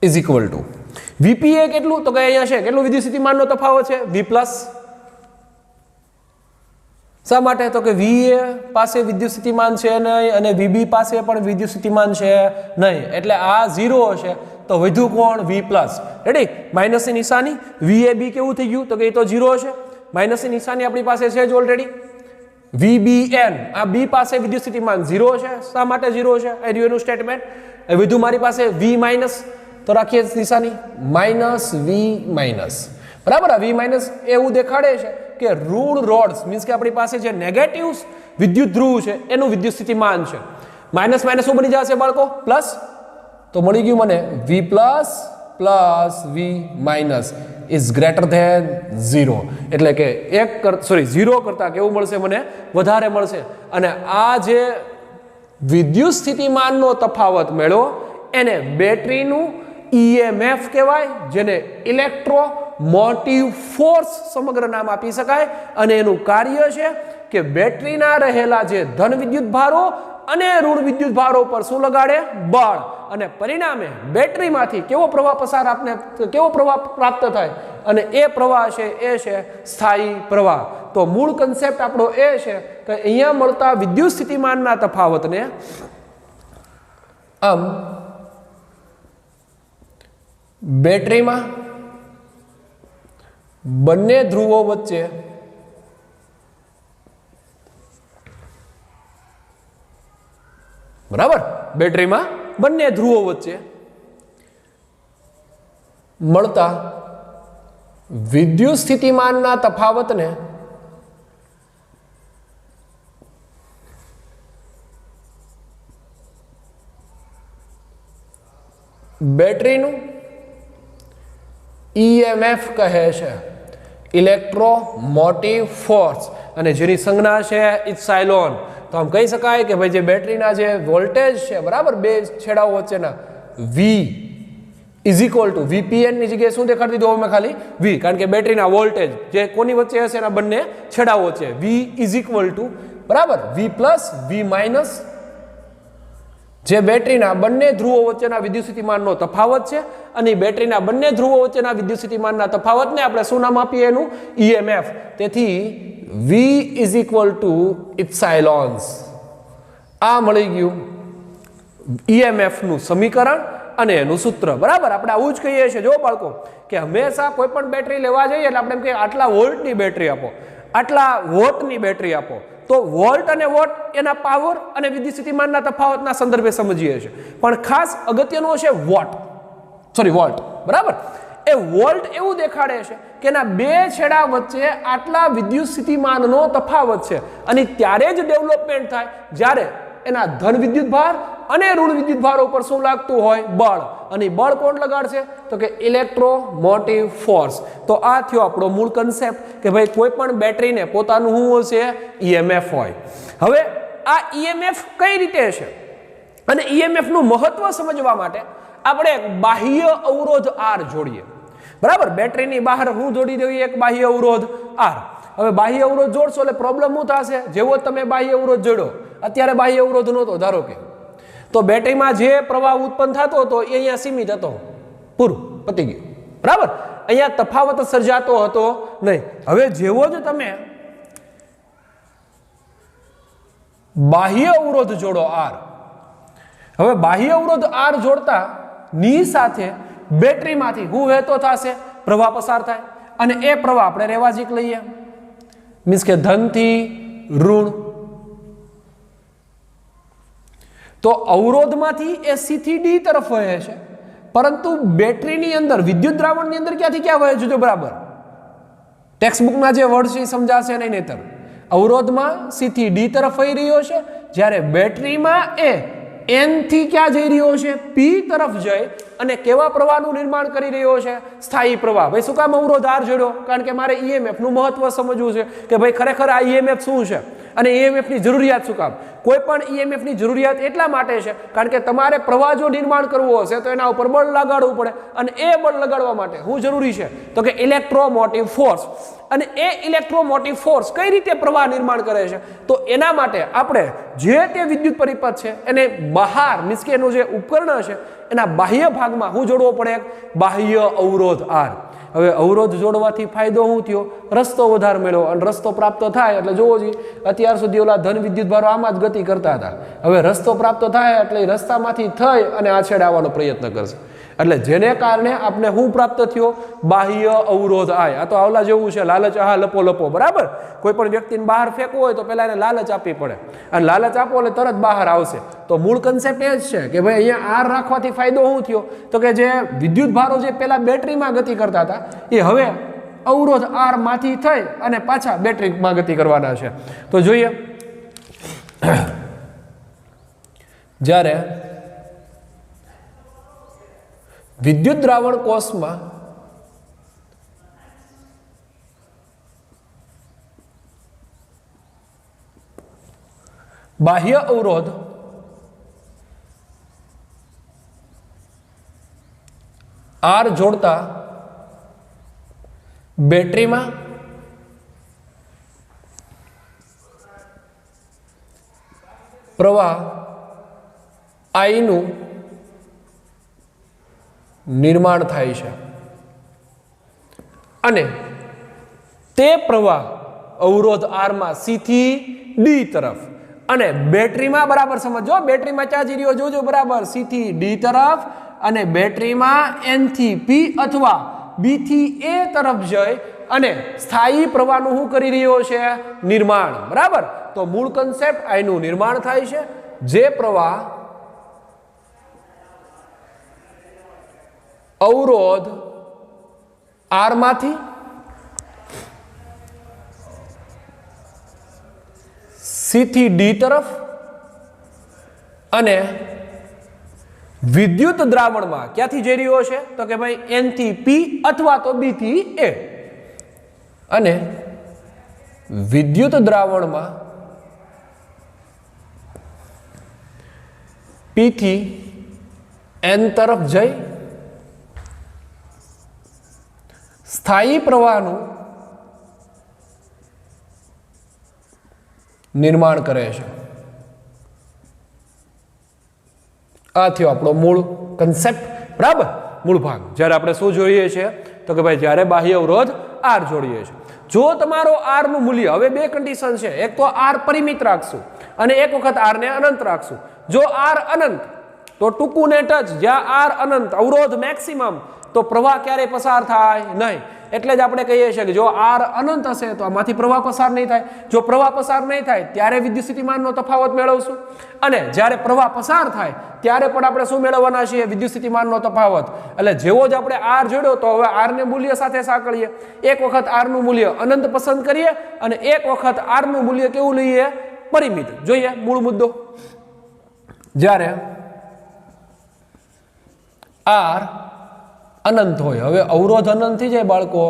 is equal two VPA કેટલું? તો કે અહીંયા છે કેટલું વિદ્યુત સ્થિતિમાનનો તફાવત છે? V plus. શા માટે? તો કે VA પાસે વિદ્યુત સ્થિતિમાન છે નહીં અને VB પાસે પણ વિદ્યુત સ્થિતિમાન છે નહીં, એટલે આ 0 હશે. તો વધુ કોણ? V plus. રેડી? માઇનસની નિશાની. VAB કેવું થઈ ગયું? તો કે એ તો 0 હશે. માઇનસની નિશાની આપણી પાસે છે જ ઓલરેડી. VBN આ B પાસે વિદ્યુત સ્થિતિમાન 0 છે. શા માટે 0 છે? એ રહ્યું એનું સ્ટેટમેન્ટ. એ વધુ મારી પાસે V માઇનસ, તો રાખીએ નિશાની -V માઇનસ. બરાબર? આ V માઇનસ એવું દેખાડે છે કે ઋણ રોડ્સ મીન્સ કે આપણી પાસે જે નેગેટિવ વિદ્યુત ધ્રુવ છે એનું વિદ્યુત સ્થિતિમાન છે. માઇનસ માઇનસ શું બની જશે બાળકો? પ્લસ. તો મળી ગયું મને V plus plus V minus is greater than 0. એટલે કે 0 કરતા કેવું મળશે? મને વધારે મળશે. અને આ જે વિદ્યુત સ્થિતિમાનનો તફાવત મેળવો એને બેટરીનું EMF કહેવાય, જેને ઇલેક્ટ્રોમોટિવ ફોર્સ સમગ્ર નામ આપી શકાય. અને એનું કાર્ય છે કે બેટરીના રહેલા જે ધન વિદ્યુત ભારો અને ઋણ વિદ્યુત ભારો પર શું લગાડે? બળ. અને પરિણામે બેટરીમાંથી કેવો પ્રવાહ કેવો પ્રવાહ પ્રાપ્ત થાય? અને એ પ્રવાહ છે એ છે સ્થાયી પ્રવાહ. તો મૂળ કન્સેપ્ટ આપણો એ છે કે અહીંયા મળતા વિદ્યુત સ્થિતિમાનના તફાવતને આમ બેટરીમાં બંને ધ્રુવો વચ્ચે બરાબર? બેટરીમાં બંને ધ્રુવો વચ્ચે મળતા વિદ્યુત સ્થિતિમાનના તફાવતને બેટરીનું EMF કહે છે ઇલેક્ટ્રોમોટિવ ફોર્સ, અને જેની સંજ્ઞા છે ઇપ્સાયલોન. તો આમ કહી શકાય કે ભાઈ જે બેટરીના જે વોલ્ટેજ છે બરાબર બે છેડાઓ વચ્ચેના V is equal two VPN ની જગ્યાએ શું દેખાડી દીધું મેં ખાલી V, કારણ કે બેટરીના વોલ્ટેજ જે કોની વચ્ચે હશે એના બંને છેડાઓ વચ્ચે V ઇઝ ઇક્વલ ટુ બરાબર V પ્લસ V માઇનસ જે બેટરીના બંને ધ્રુવો વચ્ચેના વિદ્યુતસ્થિતિમાનનો તફાવત છે, અને બેટરીના બંને ધ્રુવો વચ્ચેના વિદ્યુતસ્થિતિમાનના તફાવતને આપણે શું નામ આપીએ એનું EMF. તેથી V ઇઝ ઇક્વલ ટુ ઇપ્સાયલોન્સ. આ મળી ગયું EMF નું સમીકરણ અને એનું સૂત્ર. બરાબર, આપણે આવું જ કહીએ છીએ જો બાળકો કે હંમેશા કોઈ પણ બેટરી લેવા જઈએ એટલે આપણે એમ કહીએ આટલા વોલ્ટની બેટરી આપો, આટલા વોટની બેટરી આપો. તો વોલ્ટ અને વોટ એના પાવર અને વિદ્યુતસ્થિતિમાનના તફાવતના સંદર્ભે સમજીએ છીએ, પણ ખાસ અગત્યનો છે વોલ્ટ. બરાબર, એ વોલ્ટ એવું દેખાડે છે કે એના બે છેડા વચ્ચે આટલા વિદ્યુતસ્થિતિમાનનો તફાવત છે, અને ત્યારે જ ડેવલપમેન્ટ થાય જ્યારે એના ધન વિદ્યુતભાર અને ઋણ વિદ્યુતભાર ઉપર શું લાગતું હોય બળ, અને બળ કોણ લગાડશે તો કે ઇલેક્ટ્રોમોટિવ ફોર્સ. તો આ થયો આપણો મૂળ કન્સેપ્ટ કે ભાઈ કોઈ પણ બેટરીને પોતાનું શું હશે EMF હોય. હવે આ EMF કઈ રીતે છે અને EMF નું મહત્વ સમજવા માટે આપણે એક બાહ્ય અવરોધ R જોડીએ. બરાબર, બેટરીની બહાર હું જોડી દઈએ એક બાહ્ય અવરોધ R. હવે બાહ્ય અવરોધ જોડશો એટલે પ્રોબ્લેમ શું થશે, જેવો તમે બાહ્ય અવરોધ જોડો, અત્યારે બાહ્ય અવરોધ નહોતો ધારો કે, તો બેટરીમાં જે પ્રવાહ ઉત્પન્ન થતો હતો એ અહીંયા સીમિત હતો, પૂરું પતી ગયું. બરાબર, અહીંયા તફાવત સર્જાતો હતો નહીં. હવે જેવો જ તમે બાહ્ય અવરોધ જોડો R, હવે બાહ્ય અવરોધ R જોડતા ની સાથે બેટરીમાંથી શું વહેતો થશે, પ્રવાહ પસાર થાય, અને એ પ્રવાહ આપણે રેવાજીક લઈએ, મીન્સ કે ધનથી ઋણ. તો અવરોધમાંથી એ C થી D તરફ વહે છે, પરંતુ બેટરીની અંદર વિદ્યુત દ્રાવણની અંદર ક્યાંથી ક્યાં વહે છે? જો બરાબર ટેક્સ્ટબુકમાં જે વર્ડ છે એ સમજાશે નહીં નહીતર. અવરોધમાં C થી D તરફ વહી રહ્યો છે, જ્યારે બેટરીમાં એ N થી ક્યાં જઈ રહ્યો છે? P તરફ જઈ અને કેવા પ્રવાહનું નિર્માણ કરી રહ્યો છે? સ્થાયી પ્રવાહ. ભાઈ શું કામ અવરોધ R જોડ્યો? કારણ કે મારે EMF નું મહત્વ સમજવું છે કે ભાઈ ખરેખર આ EMF શું છે અને EMF ની જરૂરિયાત શું કામ. કોઈ પણ EMF ની જરૂરિયાત એટલા માટે છે કારણ કે તમારે પ્રવાહ જો નિર્માણ કરવો હશે તો એના ઉપર બળ લગાડવું પડે, અને એ બળ લગાડવા માટે શું જરૂરી છે તો કે ઇલેક્ટ્રોમોટિવ ફોર્સ. અને એ ઇલેક્ટ્રોમોટિવ ફોર્સ કઈ રીતે પ્રવાહ નિર્માણ કરે છે? તો એના માટે આપણે જે તે વિદ્યુત પરિપથ છે એને બહાર, મીન્સ કે એનું જે ઉપકરણ છે એના બાહ્ય ભાગમાં શું જોડવો પડે? બાહ્ય અવરોધ R. હવે અવરોધ જોડવાથી ફાયદો શું થયો? રસ્તો વધારે મળ્યો, અને રસ્તો પ્રાપ્ત થાય એટલે જોવો જોઈએ અત્યાર સુધી ઓલા ધન વિદ્યુતભારો આમાં જ ગતિ કરતા હતા. હવે રસ્તો પ્રાપ્ત થાય એટલે રસ્તામાંથી થઈ અને આ છેડે આવવાનો પ્રયત્ન કરશે, એટલે જેને કારણે આપણે શું પ્રાપ્ત થયો? બાહ્ય અવરોધ આય. આ તો આવલા જેવું છે, લાલચ આહા લપો લપો. બરાબર, કોઈ પણ વ્યક્તિને બહાર ફેંકવો હોય તો પહેલા એને લાલચ આપવી પડે, અને લાલચ આપો એટલે તરત બહાર આવશે. તો મૂળ કન્સેપ્ટ એ જ છે કે ભાઈ અહીંયા R રાખવાથી ફાયદો શું થયો તો કે જે વિદ્યુત ભારો જે પહેલા બેટરીમાં ગતિ કરતા હતા એ હવે અવરોધ R માંથી થઈ અને પાછા બેટરીમાં ગતિ કરવાના છે. તો જોઈએ, જ્યારે વિદ્યુત દ્રાવણ કોષમાં બાહ્ય અવરોધ R જોડતા બેટરીમાં પ્રવાહ I નું નિર્માણ થાય છે, અને તે પ્રવાહ અવરોધ R માં C થી D તરફ, અને બેટરીમાં બરાબર સમજો, બેટરીમાં ક્યાં જઈ રહ્યો જોજો બરાબર, C થી D તરફ, અને બેટરીમાં N થી P અથવા B થી A તરફ જઈ અને સ્થાયી પ્રવાહનું શું કરી રહ્યો છે? નિર્માણ. બરાબર, તો મૂળ કન્સેપ્ટ I નું નિર્માણ થાય છે, જે પ્રવાહ અવરોધ R માંથી C થી D તરફ અને વિદ્યુત દ્રાવણમાં ક્યાંથી જઈ રહ્યો છે તો કે ભાઈ N થી P અથવા તો B થી A, અને વિદ્યુત દ્રાવણમાં P થી N તરફ જઈ સ્થાયી પ્રવાહનું નિર્માણ કરે છે. આ થયો આપણો મૂળ કન્સેપ્ટ, બરાબર, મૂળ ભાગ. જ્યારે આપણે શું જોઈએ છીએ તો કે ભાઈ જ્યારે બાહ્ય અવરોધ R જોડીએ છીએ, જો તમારો R નું મૂલ્ય, હવે બે કન્ડિશન છે, એક તો R પરિમિત રાખશું અને એક વખત R ને અનંત રાખશું. જો R અનંત તો ટૂંકું ને ટચ, જ્યાં R અનંત અવરોધ મેક્સિમમ, તો પ્રવાહ ક્યારેય પસાર થાય નહીં. એટલે જ આપણે કહીએ છીએ કે જો R અનંત હશે તો આમાંથી પ્રવાહ પસાર નહીં થાય. જો પ્રવાહ પસાર નહીં થાય ત્યારે વિદ્યુત સ્થિતિમાનનો તફાવત મેળવશું, અને જ્યારે પ્રવાહ પસાર થાય ત્યારે પણ આપણે શું મેળવવાના છીએ? વિદ્યુત સ્થિતિમાનનો તફાવત. એટલે જેવો જ આપણે R જોડ્યો તો હવે R ને મૂલ્ય સાથે સાંકળીએ. એક વખત R નું મૂલ્ય અનંત પસંદ કરીએ અને એક વખત R નું મૂલ્ય કેવું લઈએ? પરિમિત. જોઈએ મૂળ મુદ્દો. જ્યારે R અનંત હોય, હવે અવરોધ અનંત થઈ જાય બાળકો,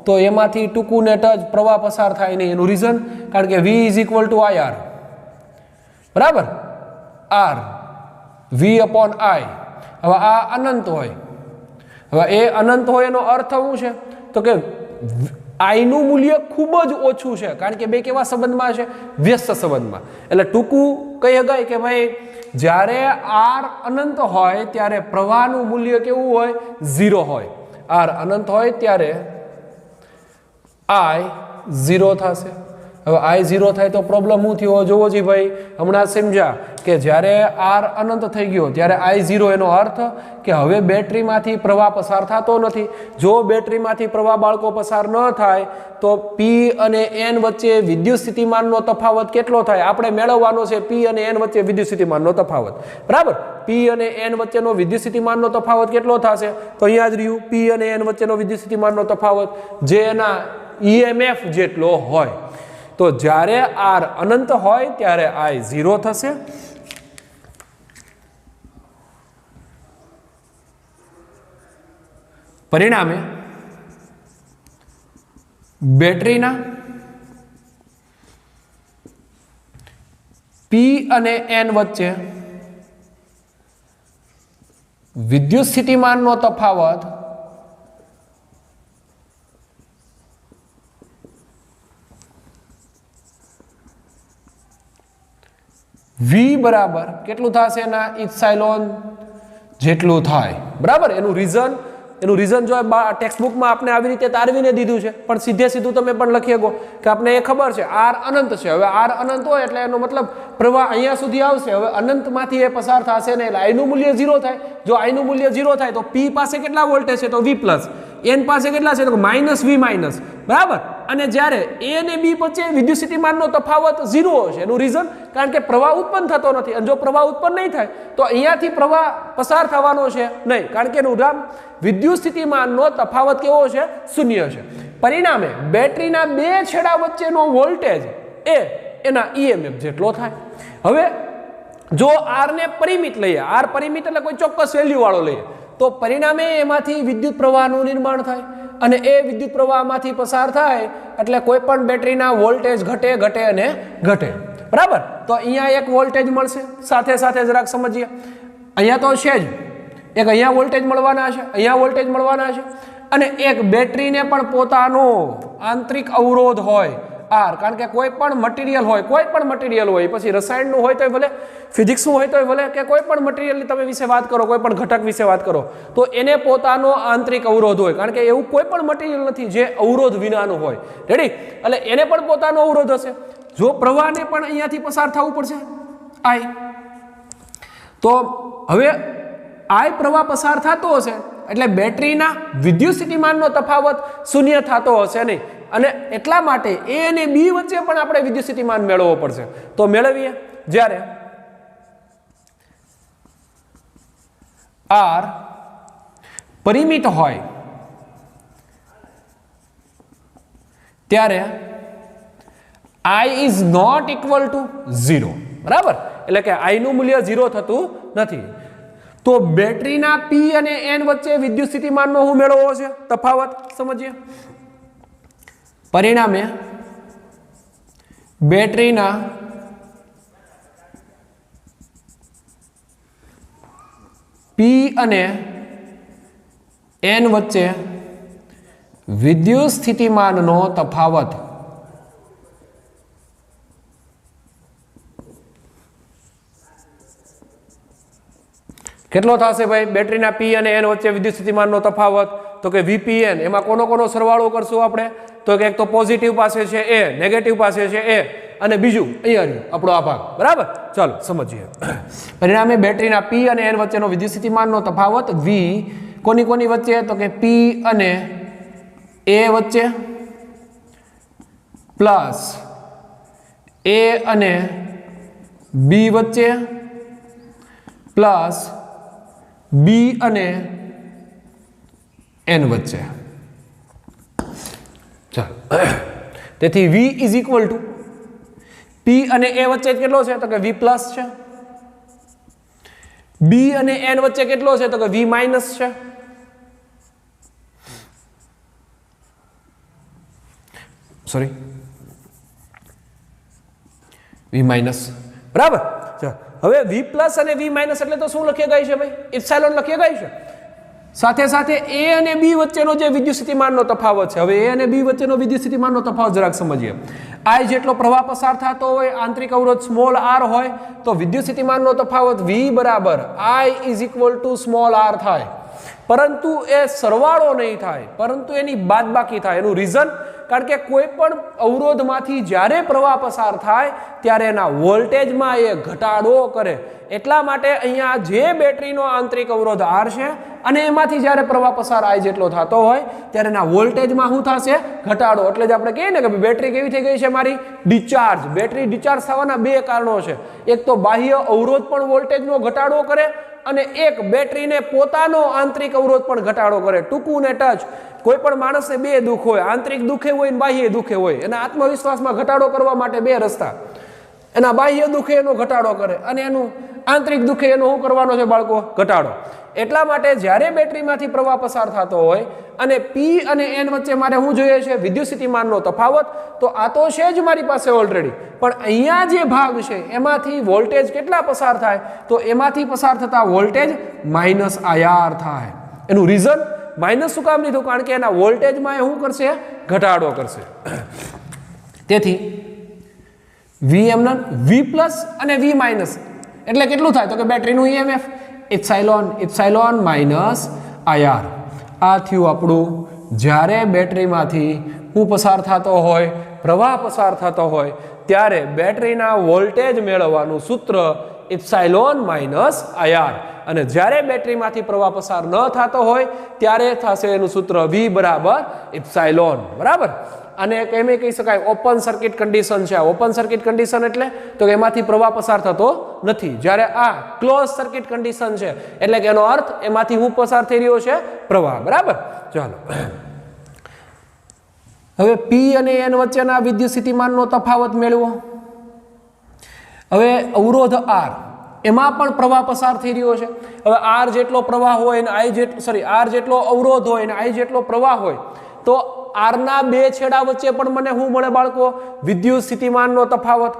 તો એમાંથી ટૂંકું ને ટચ પ્રવાહ પસાર થાય નહીં. એનું રીઝન કારણ કે V is equal two IR, બરાબર, R V અપોન I. હવે આ અનંત હોય, હવે એ અનંત હોય એનો અર્થ શું છે તો કે I નું મૂલ્ય ખૂબ જ ઓછું છે, કારણ કે બે કેવા સંબંધમાં છે? વ્યસ્ત સંબંધમાં. એટલે ટૂંકું કહી શકાય કે ભાઈ જ્યારે R અનંત હોય ત્યારે પ્રવાહનું મૂલ્ય કેવું હોય? 0 હોય. R અનંત હોય ત્યારે I 0 થશે. હવે I 0 થાય તો પ્રોબ્લેમ શું થયો જોવો જી ભાઈ, હમણાં સમજ્યા કે જ્યારે R અનંત થઈ ગયો ત્યારે I 0, એનો અર્થ કે હવે બેટરીમાંથી પ્રવાહ પસાર થતો નથી. જો બેટરીમાંથી પ્રવાહ બાળકો પસાર ન થાય તો P અને N વચ્ચે વિદ્યુત સ્થિતિમાનનો તફાવત કેટલો થાય? આપણે મેળવવાનો છે P અને N વચ્ચે વિદ્યુત સ્થિતિમાનનો તફાવત, બરાબર. P અને N વચ્ચેનો વિદ્યુત સ્થિતિમાનનો તફાવત કેટલો થશે? તો અહીંયા જ રહ્યું P અને N વચ્ચેનો વિદ્યુત સ્થિતિમાનનો તફાવત, જે એના EMF જેટલો હોય. તો જ્યારે R અનંત હોય ત્યારે I 0 થશે. પરિણામે બેટરીના P અને N વચ્ચે વિદ્યુત સ્થિતિમાનનો તફાવત V બરાબર કેટલું થશે? એના ઇપ્સાઇલોન જેટલું થાય, બરાબર. એનું રીઝન જો ટેક્સ્ટ બુકમાં આપણે આવી રીતે તારવીને દીધું છે, પણ સીધે સીધું તમે પણ લખી શકો કે આપણે એ ખબર છે R અનંત છે. હવે R અનંત હોય એટલે એનો મતલબ પ્રવાહ અહીંયા સુધી આવશે. હવે અનંતમાંથી એ પસાર થશે ને, એટલે I નું મૂલ્ય 0 થાય. જો I નું મૂલ્ય 0 થાય તો P પાસે કેટલા વોલ્ટેજ છે? તો V પ્લસ. N પાસે કેટલા છે? તો માઇનસ V માઇનસ, બરાબર. અને જ્યારે A અને B વચ્ચે વિદ્યુત સ્થિતિમાનનો તફાવત 0 હશે. એનું રીઝન કારણ કે પ્રવાહ ઉત્પન્ન થતો નથી, અને જો પ્રવાહ ઉત્પન્ન નહીં થાય તો અહીંયાથી પ્રવાહ પસાર થવાનો છે નહીં, કારણ કે એનું નામ વિદ્યુત સ્થિતિમાનનો તફાવત કેવો છે? 0 છે. પરિણામે બેટરીના બે છેડા વચ્ચેનો વોલ્ટેજ એ એના EMF જેટલો થાય. હવે જો R ને પરિમિત લઈએ, R પરિમિત એટલે કોઈ ચોક્કસ વેલ્યુ વાળો લઈએ, તો પરિણામે એમાંથી વિદ્યુત પ્રવાહનું નિર્માણ થાય, અને એ વિદ્યુત પ્રવાહમાંથી પસાર થાય એટલે કોઈ પણ બેટરીના વોલ્ટેજ ઘટે અને ઘટે, બરાબર. તો અહીંયા એક વોલ્ટેજ મળશે. સાથે જરાક સમજીએ, અહીંયા તો છે જ એક, અહીંયા વોલ્ટેજ મળવાના છે, અહીંયા વોલ્ટેજ મળવાના છે, અને એક બેટરીને પણ પોતાનો આંતરિક અવરોધ હોય R, કારણ કે કોઈ પણ મટીરિયલ હોય, પછી રસાયણનું હોય તોય ભલે, ફિઝિક્સનું હોય તોય ભલે, કે કોઈ પણ મટીરિયલની તમે વિશે વાત કરો, કોઈ પણ ઘટક વિશે વાત કરો, તો એને પોતાનો આંતરિક અવરોધ હોય, કારણ કે એવું કોઈ પણ મટીરિયલ નથી જે અવરોધ વિનાનું હોય. રેડી? એટલે એને પણ પોતાનો અવરોધ હશે. જો પ્રવાહને પણ અહીંયાથી પસાર થવું પડશે I, તો હવે I પ્રવાહ પસાર થતો હશે એટલે બેટરીના વિદ્યુત સ્થિતિમાનનો તફાવત 0 થતો હશે નહીં, અને એટલા માટે A અને B વચ્ચે પણ આપણે વિદ્યુત સ્થિતિમાન મેળવવો પડશે. તો મેળવીએ. જ્યારે R પરિમિત હોય ત્યારે I is not equal to 0, બરાબર. એટલે કે I નું મૂલ્ય 0 થતું નથી. તો બેટરીના પી અને એન વચ્ચે વિદ્યુત સ્થિતિમાનનો શું મેળવવો છે? તફાવત સમજીએ. પરિણામે બેટરીના પી અને એન વચ્ચે વિદ્યુત સ્થિતિમાનનો તફાવત કેટલો થશે ભાઈ? બેટરીના પી અને એન વચ્ચે વિદ્યુત સ્થિતિમાનનો તફાવત તો કે વીપીએન. એમાં કોનો સરવાળો કરશું આપણે? તો કે એક તો પોઝિટિવ પાસે છે એ, નેગેટિવ પાસે છે એ, અને બીજું અહીંયા આપણો આ ભાગ. બરાબર, ચાલો સમજીએ. પરિણામે બેટરીના પી અને એન વચ્ચેનો વિદ્યુત સ્થિતિમાનનો તફાવત વી કોની વચ્ચે? તો કે પી અને એ વચ્ચે પ્લસ એ અને બી વચ્ચે પ્લસ બી અને એન વચ્ચે. ચાલો, તેથી V ઇઝ ઇક્વલ ટુ પી અને એ વચ્ચે કેટલો છે? તો કે V પ્લસ છે. બી અને એન વચ્ચે કેટલો છે? તો કે V માઇનસ છે. Sorry, V minus. બરાબર. હવે V પ્લસ અને V માઇનસ એટલે તો શું લખી ગઈ છે ભાઈ? એપ્સિલોન લખી ગઈ છે. સાથે સાથે એ અને બી વચ્ચેનો જે વિદ્યુત સ્થિતિમાનનો તફાવત છે, હવે એ અને બી વચ્ચેનો વિદ્યુત સ્થિતિમાનનો તફાવત જરાક સમજીએ. I જેટલો પ્રવાહ પસાર થતો હોય, આંતરિક અવરોધ સ્મોલ r હોય, તો વિદ્યુત સ્થિતિમાનનો તફાવત V બરાબર I is equal two small r થાય. પરંતુ એ સરવાળો નહીં થાય, પરંતુ એની બાદબાકી થાય. એનું રીઝન, કારણ કે કોઈ પણ અવરોધમાંથી જ્યારે પ્રવાહ પસાર થાય ત્યારે એના વોલ્ટેજમાં એ ઘટાડો કરે. એટલા માટે અહીંયા જે બેટરીનો આંતરિક અવરોધ R છે અને એમાંથી જ્યારે પ્રવાહ પસાર I જેટલો થતો હોય ત્યારે એના વોલ્ટેજમાં શું થશે? ઘટાડો. એટલે જ આપણે કહીએ ને કે બેટરી કેવી થઈ ગઈ છે મારી? ડિસ્ચાર્જ. બેટરી ડિસ્ચાર્જ થવાના બે કારણો છે. એક તો બાહ્ય અવરોધ પણ વોલ્ટેજનો ઘટાડો કરે, અને એક બેટરીને પોતાનો આંતરિક અવરોધ પણ ઘટાડો કરે. ટૂંકું ને ટચ. કોઈ પણ માણસને બે દુઃખ હોય, આંતરિક દુઃખે હોય ને બાહ્ય દુઃખે હોય. એના આત્મવિશ્વાસમાં ઘટાડો કરવા માટે બે રસ્તા. એના બાહ્ય દુઃખે એનો ઘટાડો કરે, અને એનું આંતરિક દુઃખે એનો શું કરવાનો છે બાળકો? ઘટાડો. એટલા માટે જ્યારે બેટરીમાંથી પ્રવાહ પસાર થતો હોય અને પી અને એન વચ્ચે મારે શું જોઈએ છે? વિદ્યુત સ્થિતિમાનનો તફાવત. તો આ તો છે જ મારી પાસે ઓલરેડી, પણ અહીંયા જે ભાગ છે એમાંથી વોલ્ટેજ કેટલા પસાર થાય? તો એમાંથી પસાર થતા વોલ્ટેજ માઇનસ IR થાય. એનું રીઝન માઇનસ શું કામ લીધું? કારણ કે એના વોલ્ટેજમાં એ શું કરશે? ઘટાડો કરશે. તેથી V પ્લસ અને V માઇનસ એટલે કેટલું થાય? તો કે બેટરીનું EMF એપ્સિલોન માઇનસ IR. આ થયું આપણું જ્યારે બેટરીમાંથી શું પસાર થતો હોય? પ્રવાહ પસાર થતો હોય ત્યારે બેટરીના વોલ્ટેજ મેળવવાનું સૂત્ર એપ્સિલોન માઇનસ IR. અને જ્યારે બેટરીમાંથી પ્રવાહ પસાર ન થતો હોય ત્યારે થશે એનું સૂત્ર V બરાબર એપ્સિલોન. બરાબર. અને એમ કહી શકાય ઓપન સર્કિટ કન્ડિશન છે. ઓપન સર્કિટ કન્ડિશન એટલે તો એમાંથી પ્રવાહ પસાર થતો નથી. જ્યારે આ ક્લોઝ સર્કિટ કન્ડિશન છે એટલે કે એનો અર્થ એમાંથી હું પસાર થઈ રહ્યો છે? પ્રવાહ. બરાબર. ચાલો, હવે પી અને એન વચ્ચેના વિદ્યુત સ્થિતિમાનનો તફાવત મેળવો. હવે અવરોધ R, એમાં પણ પ્રવાહ પસાર થઈ રહ્યો છે. હવે R જેટલો પ્રવાહ હોય ને R જેટલો અવરોધ હોય ને I જેટલો પ્રવાહ હોય, તો R ના બે છેડા વચ્ચે પણ મને શું મળે બાળકો? વિદ્યુત સ્થિતિમાનનો તફાવત.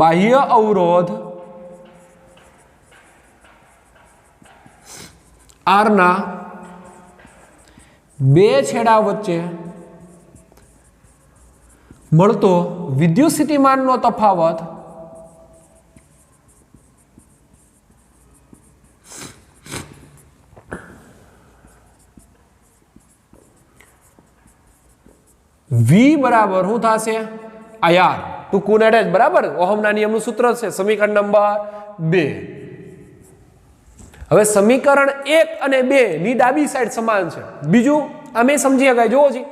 બાહ્ય અવરોધ R ના બે છેડા વચ્ચે મળતો વિદ્યુત સ્થિતિમાનનો તફાવત V બરાબર શું થશે? IR. ટૂંકું ને જ. બરાબર. ઓહમના નિયમનું સૂત્ર છે, સમીકરણ નંબર 2. હવે સમીકરણ 1 અને 2 ની ડાબી સાઈડ સમાન છે. બીજું અમે સમજી શકાય. જોવો છી,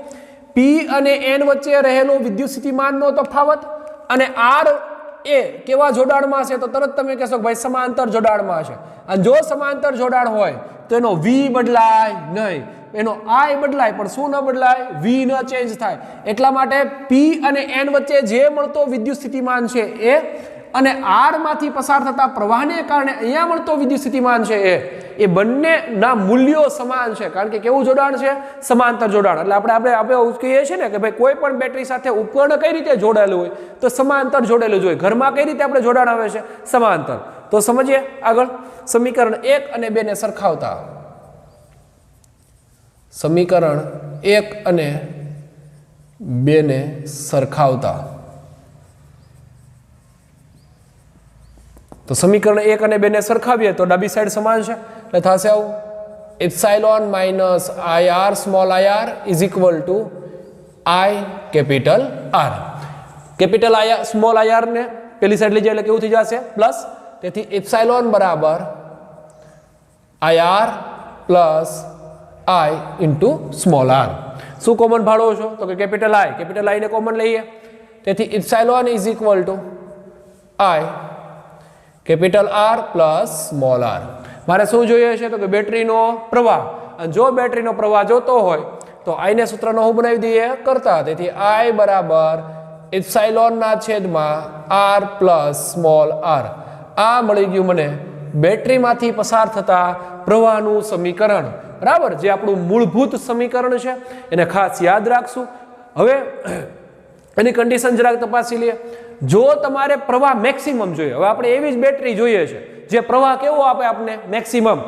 પી અને એન વચ્ચે રહેલો વિદ્યુત સ્થિતિમાનનો તફાવત અને R એ કેવા જોડાણમાં છે? તો તરત તમે કહેશો કે ભાઈ સમાંતર જોડાણમાં છે. અને જો સમાંતર જોડાણ હોય તો એનો V બદલાય નહીં, એનો I બદલાય, પણ શું ન બદલાય? V ન ચેન્જ થાય. એટલા માટે પી અને એન વચ્ચે જે મળતો વિદ્યુત સ્થિતિમાન છે એ, અને R માંથી પસાર થતા પ્રવાહને કારણે અહીંયા મળતો વિદ્યુત સ્થિતિમાન છે એ બંનેના મૂલ્યો સમાન છે, કારણ કે કેવું જોડાણ છે? સમાંતર જોડાણ. એટલે આપણે કહીએ છીએ ને કે ભાઈ કોઈ પણ બેટરી સાથે ઉપકરણ કઈ રીતે જોડાયેલું હોય તો સમાંતર જોડેલું જ હોય. ઘરમાં કઈ રીતે આપણે જોડાણ આવે છે? સમાંતર. તો સમજીએ આગળ. સમીકરણ 1 અને 2 ને સરખાવતા, સમીકરણ 1 અને 2 ને સરખાવતા, તો સમીકરણ 1 અને 2 ને સરખાવીએ તો ડાબી સાઈડ સમાન છે એટલે થશે આવું epsilon minus IR small ir is equal two I capital R. Capital I small ir ને પેલી સાઈડ લઈ જાય એટલે કેવું થઈ જશે? પ્લસ. તેથી એપ્સિલોન બરાબર IR plus I into small r. શું કોમન ભાળો છો? તો કે કેપિટલ I ને કોમન લઈએ, તેથી epsilon is equal two I capital R plus small r. મારે શું જોઈએ છે? તો કે બેટરીનો પ્રવાહ. અને જો બેટરીનો પ્રવાહ જોતો હોય તો I ને સૂત્રનો હું બનાવી દઈએ કરતા, તેથી I બરાબર એપ્સિલોન ના છેદમાં R પ્લસ સ્મોલ r. આ મળી ગયું મને બેટરીમાંથી પસાર થતા પ્રવાહનું સમીકરણ. બરાબર, જે આપણું મૂળભૂત સમીકરણ છે એને ખાસ યાદ રાખશું. હવે એની કન્ડિશન જરાક તપાસી લઈએ. જો તમારે પ્રવાહ મેક્સિમમ જોઈએ, હવે આપણે એવી જ બેટરી જોઈએ છે જે પ્રવાહ કેવો આપે આપણને? મેક્સિમમ.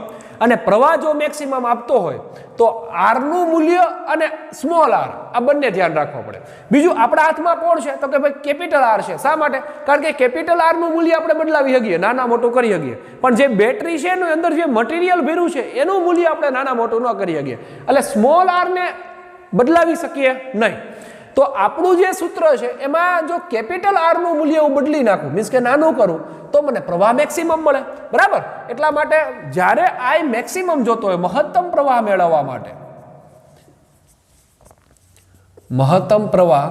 અને પ્રવાહ જો મેક્સિમમ આપતો હોય તો R નું મૂલ્ય અને સ્મોલ r આ બંને ધ્યાન રાખવા પડે. બીજું આપણા હાથમાં કોણ છે? તો કે ભાઈ કેપિટલ R છે. શા માટે? કારણ કે કેપિટલ R નું મૂલ્ય આપણે બદલાવી શકીએ, નાના મોટું કરી શકીએ, પણ જે બેટરી છે એનું અંદર જે મટીરિયલ ભર્યું છે એનું મૂલ્ય આપણે નાના મોટું ન કરી શકીએ, એટલે સ્મોલ r ને બદલાવી શકીએ નહીં. તો આપણું જે સૂત્ર છે એમાં જો કેપિટલ R નું મૂલ્ય હું બદલી નાખું, મીન્સ કે નાનું કરું, તો મને પ્રવાહ મેક્સિમમ મળે. બરાબર, એટલા માટે જ્યારે I મેક્સિમમ જોતો હોય મહત્તમ પ્રવાહ મેળવવા માટે, મહત્તમ પ્રવાહ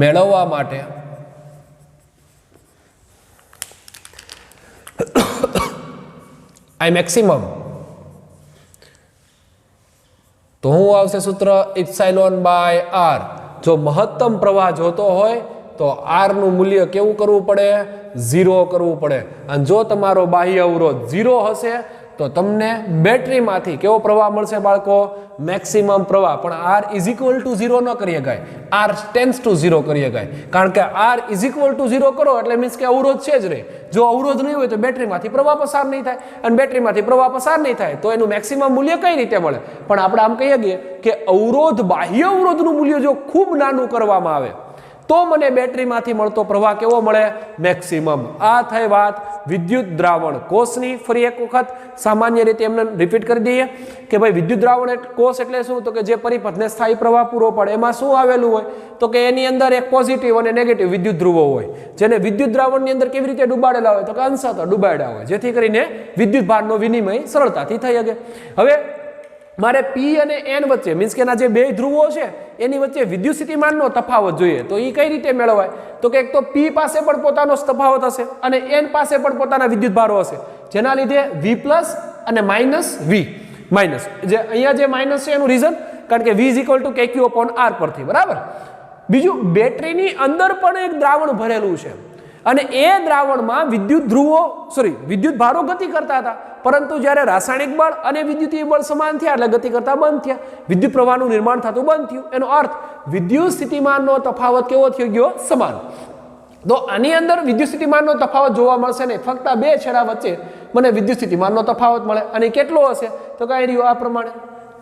મેળવવા માટે I મેક્સિમમ, તો શું આવશે સૂત્ર? Epsilon by R. જો મહત્તમ પ્રવાહ જોતો હોય તો R નું મૂલ્ય કેવું કરવું પડે? 0 કરવું પડે. અને જો તમારો બાહ્ય અવરોધ 0 હશે તો તમને બેટરીમાંથી કેવો પ્રવાહ મળશે બાળકો? મેક્સિમમ પ્રવાહ. પણ R ઇઝ ઇક્વલ ટુ 0 ન કરી શકાય, R ટેન્ડ્સ ટુ 0 કરી શકાય. કારણ કે R ઇઝ ઇક્વલ ટુ 0 કરો એટલે મીન્સ કે અવરોધ છે જ નહીં. જો અવરોધ નહીં હોય તો બેટરીમાંથી પ્રવાહ પસાર નહીં થાય, અને બેટરીમાંથી પ્રવાહ પસાર નહીં થાય તો એનું મેક્સિમમ મૂલ્ય કઈ રીતે મળે? પણ આપણે આમ કહીએ છીએ કે અવરોધ, બાહ્ય અવરોધનું મૂલ્ય જો ખૂબ નાનું કરવામાં આવે તો મને બેટરીમાંથી મળતો પ્રવાહ કેવો મળે? મેક્સિમમ. આ થઈ વાત વિદ્યુત દ્રાવણ કોષની. ફરી એક વખત સામાન્ય રીતે એમને રિપીટ કરી દઈએ કે ભાઈ વિદ્યુત દ્રાવણ કોષ એટલે શું? તો કે જે પરિપથને સ્થાયી પ્રવાહ પૂરો પડે. એમાં શું આવેલું હોય? તો કે એની અંદર એક પોઝિટિવ અને નેગેટિવ વિદ્યુત ધ્રુવો હોય, જેને વિદ્યુત દ્રાવણની અંદર કેવી રીતે ડૂબાડેલા હોય? તો કે અંશતઃ ડૂબાડ્યા હોય, જેથી કરીને વિદ્યુત ભારનો વિનિમય સરળતાથી થઈ શકે. હવે મારે P અને N વચ્ચે, મીન્સ કે એના જે બે ધ્રુવો છે એની વચ્ચે વિદ્યુત સ્થિતિમાનનો તફાવત જોઈએ, તો એ કઈ રીતે મેળવાય? તો કે એક તો P પાસે પણ પોતાનો તફાવત હશે અને N પાસે પણ પોતાના વિદ્યુત ભારો હશે, જેના લીધે V પ્લસ અને માઇનસ V માઇનસ. જે અહીંયા જે માઇનસ છે એનું રીઝન કારણ કે V is equal two KQ upon R પરથી. બરાબર. બીજું, બેટરીની અંદર પણ એક દ્રાવણ ભરેલું છે અને એ દ્રાવણમાં વિદ્યુત ભારો ગતિ કરતા હતા, પરંતુ જ્યારે રાસાયણિક બળ અને વિદ્યુતીય બળ સમાન થયા એટલે ગતિ કરતા બંધ થયા, વિદ્યુત પ્રવાહનું નિર્માણ થતું બંધ થયું. એનો અર્થ વિદ્યુત સ્થિતિમાનનો તફાવત કેવો થઈ ગયો? સમાન. તો આની અંદર વિદ્યુત સ્થિતિમાનનો તફાવત જોવા મળશે નહીં, ફક્ત બે છેડા વચ્ચે મને વિદ્યુત સ્થિતિમાનનો તફાવત મળે. અને કેટલો હશે? તો કઈ રહ્યું આ પ્રમાણે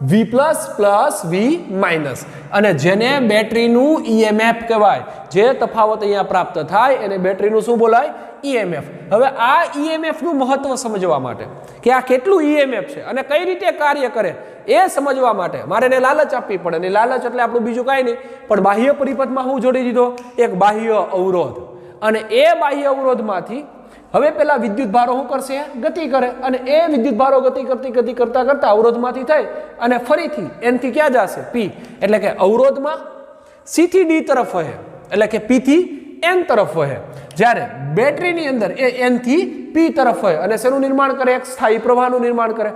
V plus plus V minus. અને જેને બેટરીનું EMF કહેવાય, જે તફાવત અહીંયા પ્રાપ્ત થાય એને બેટરીનું શું બોલાય? EMF. હવે આ EMF નું મહત્વ સમજવા માટે કે આ કેટલું EMF છે અને કઈ રીતે કાર્ય કરે એ સમજવા માટે મારે એને લાલચ આપવી પડે. અને લાલચ એટલે આપણું બીજું કાંઈ નહીં પણ બાહ્ય પરિપથમાં હું જોડી દીધો એક બાહ્ય અવરોધ, અને એ બાહ્ય અવરોધમાંથી હવે પેલા વિદ્યુત ભારો શું કરશે? ગતિ કરે. અને એ વિદ્યુત ભારો ગતિ કરતા અવરોધમાંથી થઈ અને ફરીથી N થી ક્યાં જશે? P. એટલે કે અવરોધમાં C થી D તરફ વહે, એટલે કે P થી N તરફ વહે. જ્યારે બેટરીની અંદર એ N થી P તરફ વહે અને શેનું નિર્માણ કરે? એક સ્થાયી પ્રવાહનું નિર્માણ કરે.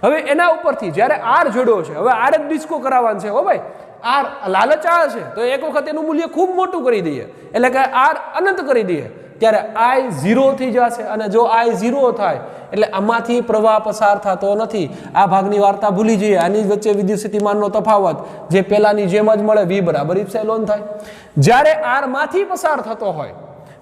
હવે એના ઉપરથી જ્યારે R જોડ્યો છે, હવે R જ ડિસ્કો કરાવવાનું છે. હો ભાઈ, આર લાલચ આ છે તો એક વખત એનું મૂલ્ય ખૂબ મોટું કરી દઈએ, એટલે કે આર અનંત કરી દઈએ, ત્યારે આઈ 0 થઈ જશે. અને જો આઈ 0 થાય એટલે આમાંથી પ્રવાહ પસાર થતો નથી. આ ભાગની વાર્તા ભૂલી જઈએ. આની વચ્ચે વિદ્યુત સ્થિતિમાનનો તફાવત જે પેલાની જેમ જ મળે, V બરાબર ઇપ્સાઇલોન થાય. જ્યારે આર માંથી પસાર થતો હોય,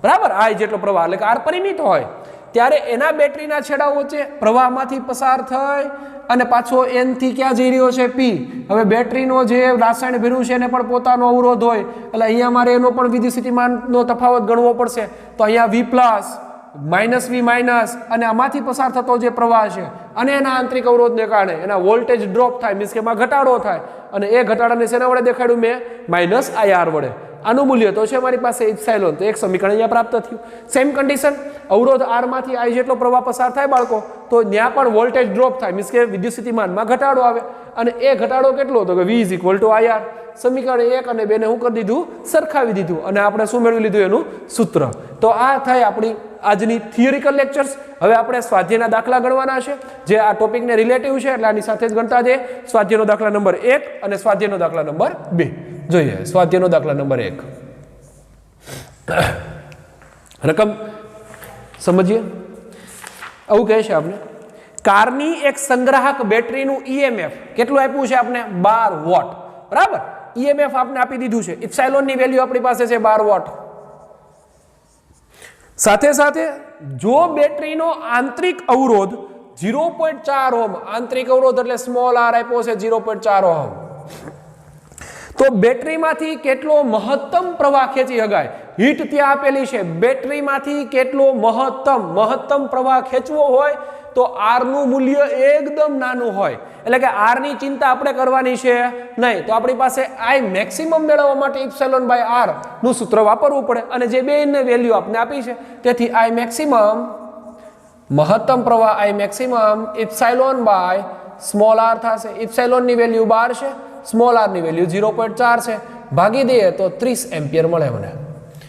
બરાબર, આઈ જેટલો પ્રવાહ એટલે કે આર પરિમિત હોય, ત્યારે એના બેટરીના છેડાઓ વચ્ચે પ્રવાહમાંથી પસાર થઈ અને પાછો એન થી ક્યાં જઈ રહ્યો છે? P. હવે બેટરીનો જે રાસાયણ ભેરું છે એને પણ પોતાનો અવરોધ હોય, એટલે અહીંયા મારે એનો પણ વિદ્યુત સ્થિતિમાનનો તફાવત ગણવો પડશે. તો અહીંયા V plus minus V minus અને આમાંથી પસાર થતો જે પ્રવાહ છે અને એના આંતરિક અવરોધને કારણે એના વોલ્ટેજ ડ્રોપ થાય, મીન્સ કે એમાં ઘટાડો થાય. અને એ ઘટાડાને શેના વડે દેખાડ્યું મેં? માઇનસ IR વડે. આનું મૂલ્ય તો છે મારી પાસે ઇપ્સાઇલોન, તો એક સમીકરણ અહીંયા પ્રાપ્ત થયું. સેમ કન્ડિશન, અવરોધ આર માંથી આઈ જેટલો પ્રવાહ પસાર થાય બાળકો, તો ત્યાં પણ વોલ્ટેજ ડ્રોપ થાય, મીન્સ કે વિદ્યુત સ્થિતિમાનમાં ઘટાડો આવે. અને એ ઘટાડો કેટલો? તો કે V is equal two IR. સમીકરણ 1 અને 2 ને હું કરી દીધું? સરખાવી દીધું. અને આપણે શું મેળવી લીધું? એનું સૂત્ર. તો આ થાય આપણી આજની થિયરિકલ લેક્ચર્સ. હવે આપણે સ્વાધ્યાયના દાખલા ગણવાના છે, જે આ ટોપિકને રિલેટિવ છે, એટલે આની સાથે જ ગણતા જઈએ. સ્વાધ્યાયનો દાખલા નંબર 1 અને સ્વાધ્યાયનો દાખલા નંબર 2 જોઈએ. સ્વાધ્યાયનો દાખલા નંબર 1, રકમ સમજીએ. આવું કહે છે આપણે, કારની એક સંગ્રાહક બેટરીનું EMF કેટલું આપ્યું છે આપણે? 12 વોટ. બરાબર, EMF આપણે આપી દીધું છે. ઇપ્સાઇલોનની વેલ્યુ આપણી પાસે છે 12 વોટ. સાથે સાથે જો બેટરીનો આંતરિક અવરોધ 0.4 ઓહમ, આંતરિક અવરોધ એટલે સ્મોલ r આપ્યો છે 0.4 ઓહમ, તો બેટરીમાંથી કેટલો મહત્તમ પ્રવાહ ખેંચી શકાય? હીટ ત્યાં આપેલી છે. બેટરીમાંથી કેટલો મહત્તમ પ્રવાહ ખેંચવો હોય તો આર નું મૂલ્ય એકદમ નાનું હોય, એટલે કે આર ની ચિંતા આપણે કરવાની છે નહીં. તો આપણી પાસે આઈ મેક્સિમમ મેળવવા માટે ઇપ્સાઇલોન બાય આર નું સૂત્ર વાપરવું પડે, અને જે બેને વેલ્યુ આપણે આપી છે, તેથી આઈ મેક્સિમમ મહત્તમ પ્રવાહ આઈ મેક્સિમમ ઇપ્સાઇલોન બાય સ્મોલ આર થશે. ઇપ્સાઇલોન ની વેલ્યુ 12 છે, સ્મોલ આર ની વેલ્યુ 0.4 છે. ભાગી દઈએ તો 30 એમ્પિયર મળે મને.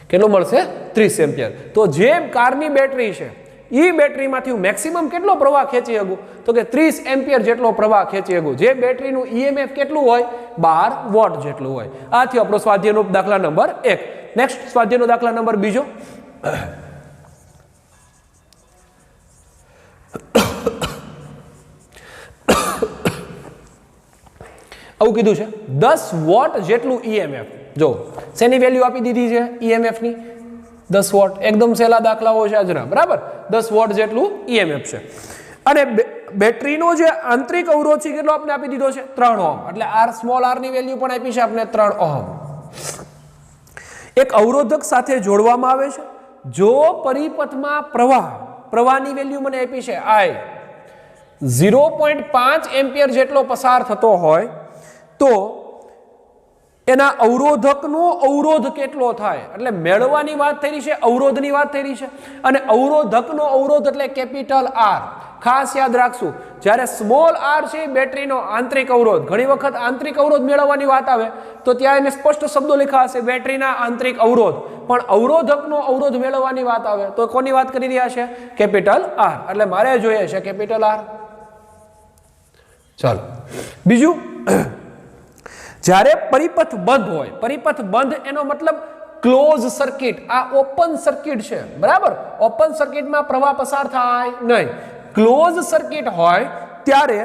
કેટલું મળશે? 30 એમ્પિયર. તો જે કારની બેટરી છે એ બેટરીમાંથી મેક્સિમમ કેટલો પ્રવાહ ખેંચી શકું? તો કે 30 એમ્પિયર જેટલો પ્રવાહ ખેંચી શકું. જે બેટરીનું EMF કેટલું હોય? 12 વોટ જેટલું હોય. આ થયો આપણો સ્વાધ્યાયનો દાખલા નંબર 1. નેક્સ્ટ સ્વાધ્યાયનો દાખલા નંબર 2. આવું કીધું છે 10 વોટ જેટલું EMF. જો શેની વેલ્યુ આપી દીધી છે? EMF ની 10 વોટ. એકદમ સહેલા દાખલાઓ છે આજના, બરાબર. 10 વોટ જેટલું EMF છે. અને બેટરીનો જે આંતરિક અવરોધ છે કેટલો આપણે આપી દીધો છે? 3 ઓહમ. એટલે આર સ્મોલ આર ની વેલ્યુ પણ આપી છે આપણે 3 ઓહમ. એક અવરોધક સાથે જોડવામાં આવે છે. જો પરિપથમાં પ્રવાહની વેલ્યુ મને આપી છે I 0.5 એમ્પિયર જેટલો પસાર થતો હોય તો એના અવરોધકનો અવરોધ કેટલો થાય? એટલે મેળવવાની વાત થઈ રહી છે, અવરોધની વાત થઈ રહી છે. અને અવરોધકનો અવરોધ એટલે કેપિટલ R. ખાસ યાદ રાખશું, જ્યારે સ્મોલ r છે બેટરીનો આંતરિક અવરોધ. ઘણી વખત આંતરિક અવરોધ મેળવવાની વાત આવે તો ત્યાં એને સ્પષ્ટ શબ્દો લખ્યા હશે, બેટરીના આંતરિક અવરોધ. પણ અવરોધકનો અવરોધ મેળવવાની વાત આવે તો કોની વાત કરી રહ્યા છે? Capital R. એટલે મારે જોઈએ છે કેપિટલ R. ચાલો બીજું, જ્યારે પરિપથ બંધ હોય, પરિપથ બંધ એનો મતલબ ક્લોઝ સર્કિટ. આ ઓપન સર્કિટ છે, બરાબર. ઓપન સર્કિટમાં પ્રવાહ પસાર થાય નહીં. ક્લોઝ સર્કિટ હોય ત્યારે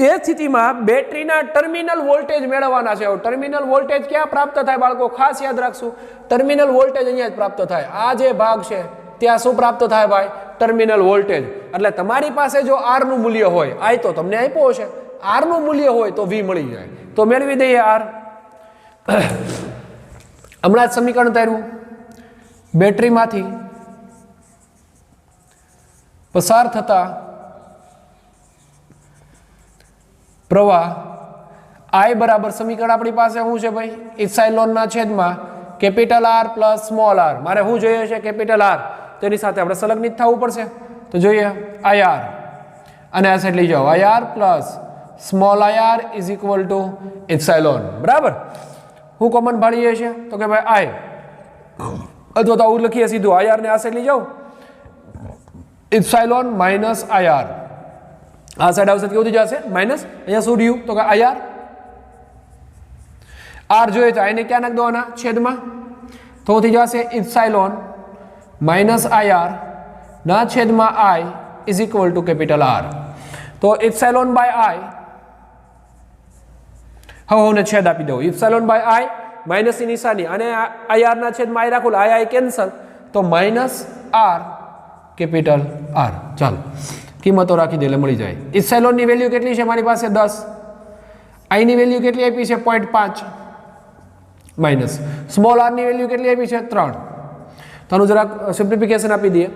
એ સ્થિતિમાં બેટરીના ટર્મિનલ વોલ્ટેજ મેળવવાના છે. ટર્મિનલ વોલ્ટેજ ક્યાં પ્રાપ્ત થાય બાળકો? ખાસ યાદ રાખશું, ટર્મિનલ વોલ્ટેજ અહીંયા જ પ્રાપ્ત થાય. આ જે ભાગ છે ત્યાં શું પ્રાપ્ત થાય ભાઈ? Terminal voltage. એટલે તમારી પાસે જો આર નું મૂલ્ય હોય, આઈ તો તમને આપ્યો છે, આર નું મૂલ્ય હોય તો વી મળી જાય. તો મેળવી દઈએ આર. હમણાં જ સમીકરણ તાર્યું, બેટરીમાંથી પસાર થતા પ્રવાહ I બરાબર સમીકરણ આપણી પાસે શું છે ભાઈ? ઇપ્સાઇલોનના છેદમાં capital R plus small r. મારે શું જોઈએ છે? Capital R. તેની સાથે આપણે સંલગ્નિત થવું પડશે. તો જોઈએ IR અને આ સાઈડ લઈ જાઓ, IR plus small IR is equal to epsilon. બરાબર. હું કોમન ભાળીએ છીએ તો કે ભાઈ I, અથવા તો આવું લખીએ સીધું, IR ને આ સાઈડ લઈ જાઓ, ઇપ્સાઇલોન માઇનસ IR. આ સાઈડ આવશે કેવું થઈ જશે? માઇનસ. અહીંયા શું રહ્યું? તો કે IR આર જોઈએ તો આને ક્યાં નાખ દેવાના છેદમાં, તો થઈ જશે ઇપ્સાઇલોન માઇનસ આઈ આર ના છેદમાં I is equal to capital R. તો ઇપ્સાઇલોન બાય આઈ, હવે હું છેદ આપી દઉં. ઇપ્સાઇલોન બાય આઈ માઇનસ ની નિશાની અને આઈ આર ના છેદમાં આઈ રાખું, આઈ આઈ કેન્સલ, તો માઇનસ આર કેપિટલ આર. ચાલો કિંમતો રાખી દે એટલે મળી જાય. ઇપ્સાઇલોનની વેલ્યુ કેટલી છે મારી પાસે 10, આઈની વેલ્યુ કેટલી આપી છે 0.5 માઇનસ સ્મોલ આરની વેલ્યુ કેટલી આપી છે 3. તો આનું જરાક સિમ્પ્લિફિકેશન આપી દઈએ.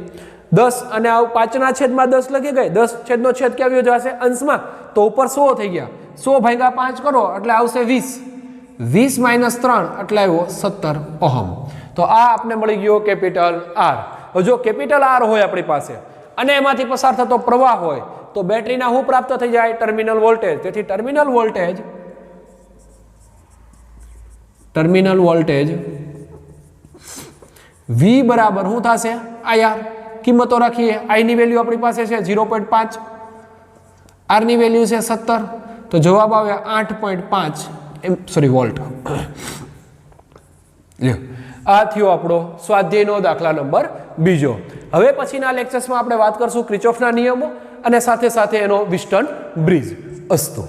10 અને આ 5 ના છેદમાં 10 લખી ગઈ, 10 છેદનો છેદ ક્યાં આવ્યો જશે અંશમાં, તો ઉપર 100 થઈ ગયા. 100 ભાગ્યા 5 કરો એટલે આવશે 20, 20 માઇનસ 3 એટલે આવ્યો 17 ઓહમ. તો આ આપણે મળી ગયો કેપિટલ આર. હવે જો કેપિટલ આર હોય આપણી પાસે અને એમાંથી પસાર થતો પ્રવાહ હોય તો બેટરીના શું પ્રાપ્ત થઈ જાય? Terminal voltage. તેથી ટર્મિનલ વોલ્ટેજ V બરાબર શું થશે? IR. કિંમતો રાખીએ. I ની વેલ્યુ આપણી પાસે છે 0.5, R ની વેલ્યુ છે 17, તો જવાબ આવે 8.5 વોલ્ટ. આ થયો આપણો સ્વાધ્યાયનો દાખલા નંબર 2. હવે પછીના લેક્ચર્સમાં આપણે વાત કરશું ક્રિચોફના નિયમો અને સાથે સાથે એનો વિસ્ટર્ન બ્રિજ. અસ્તુ.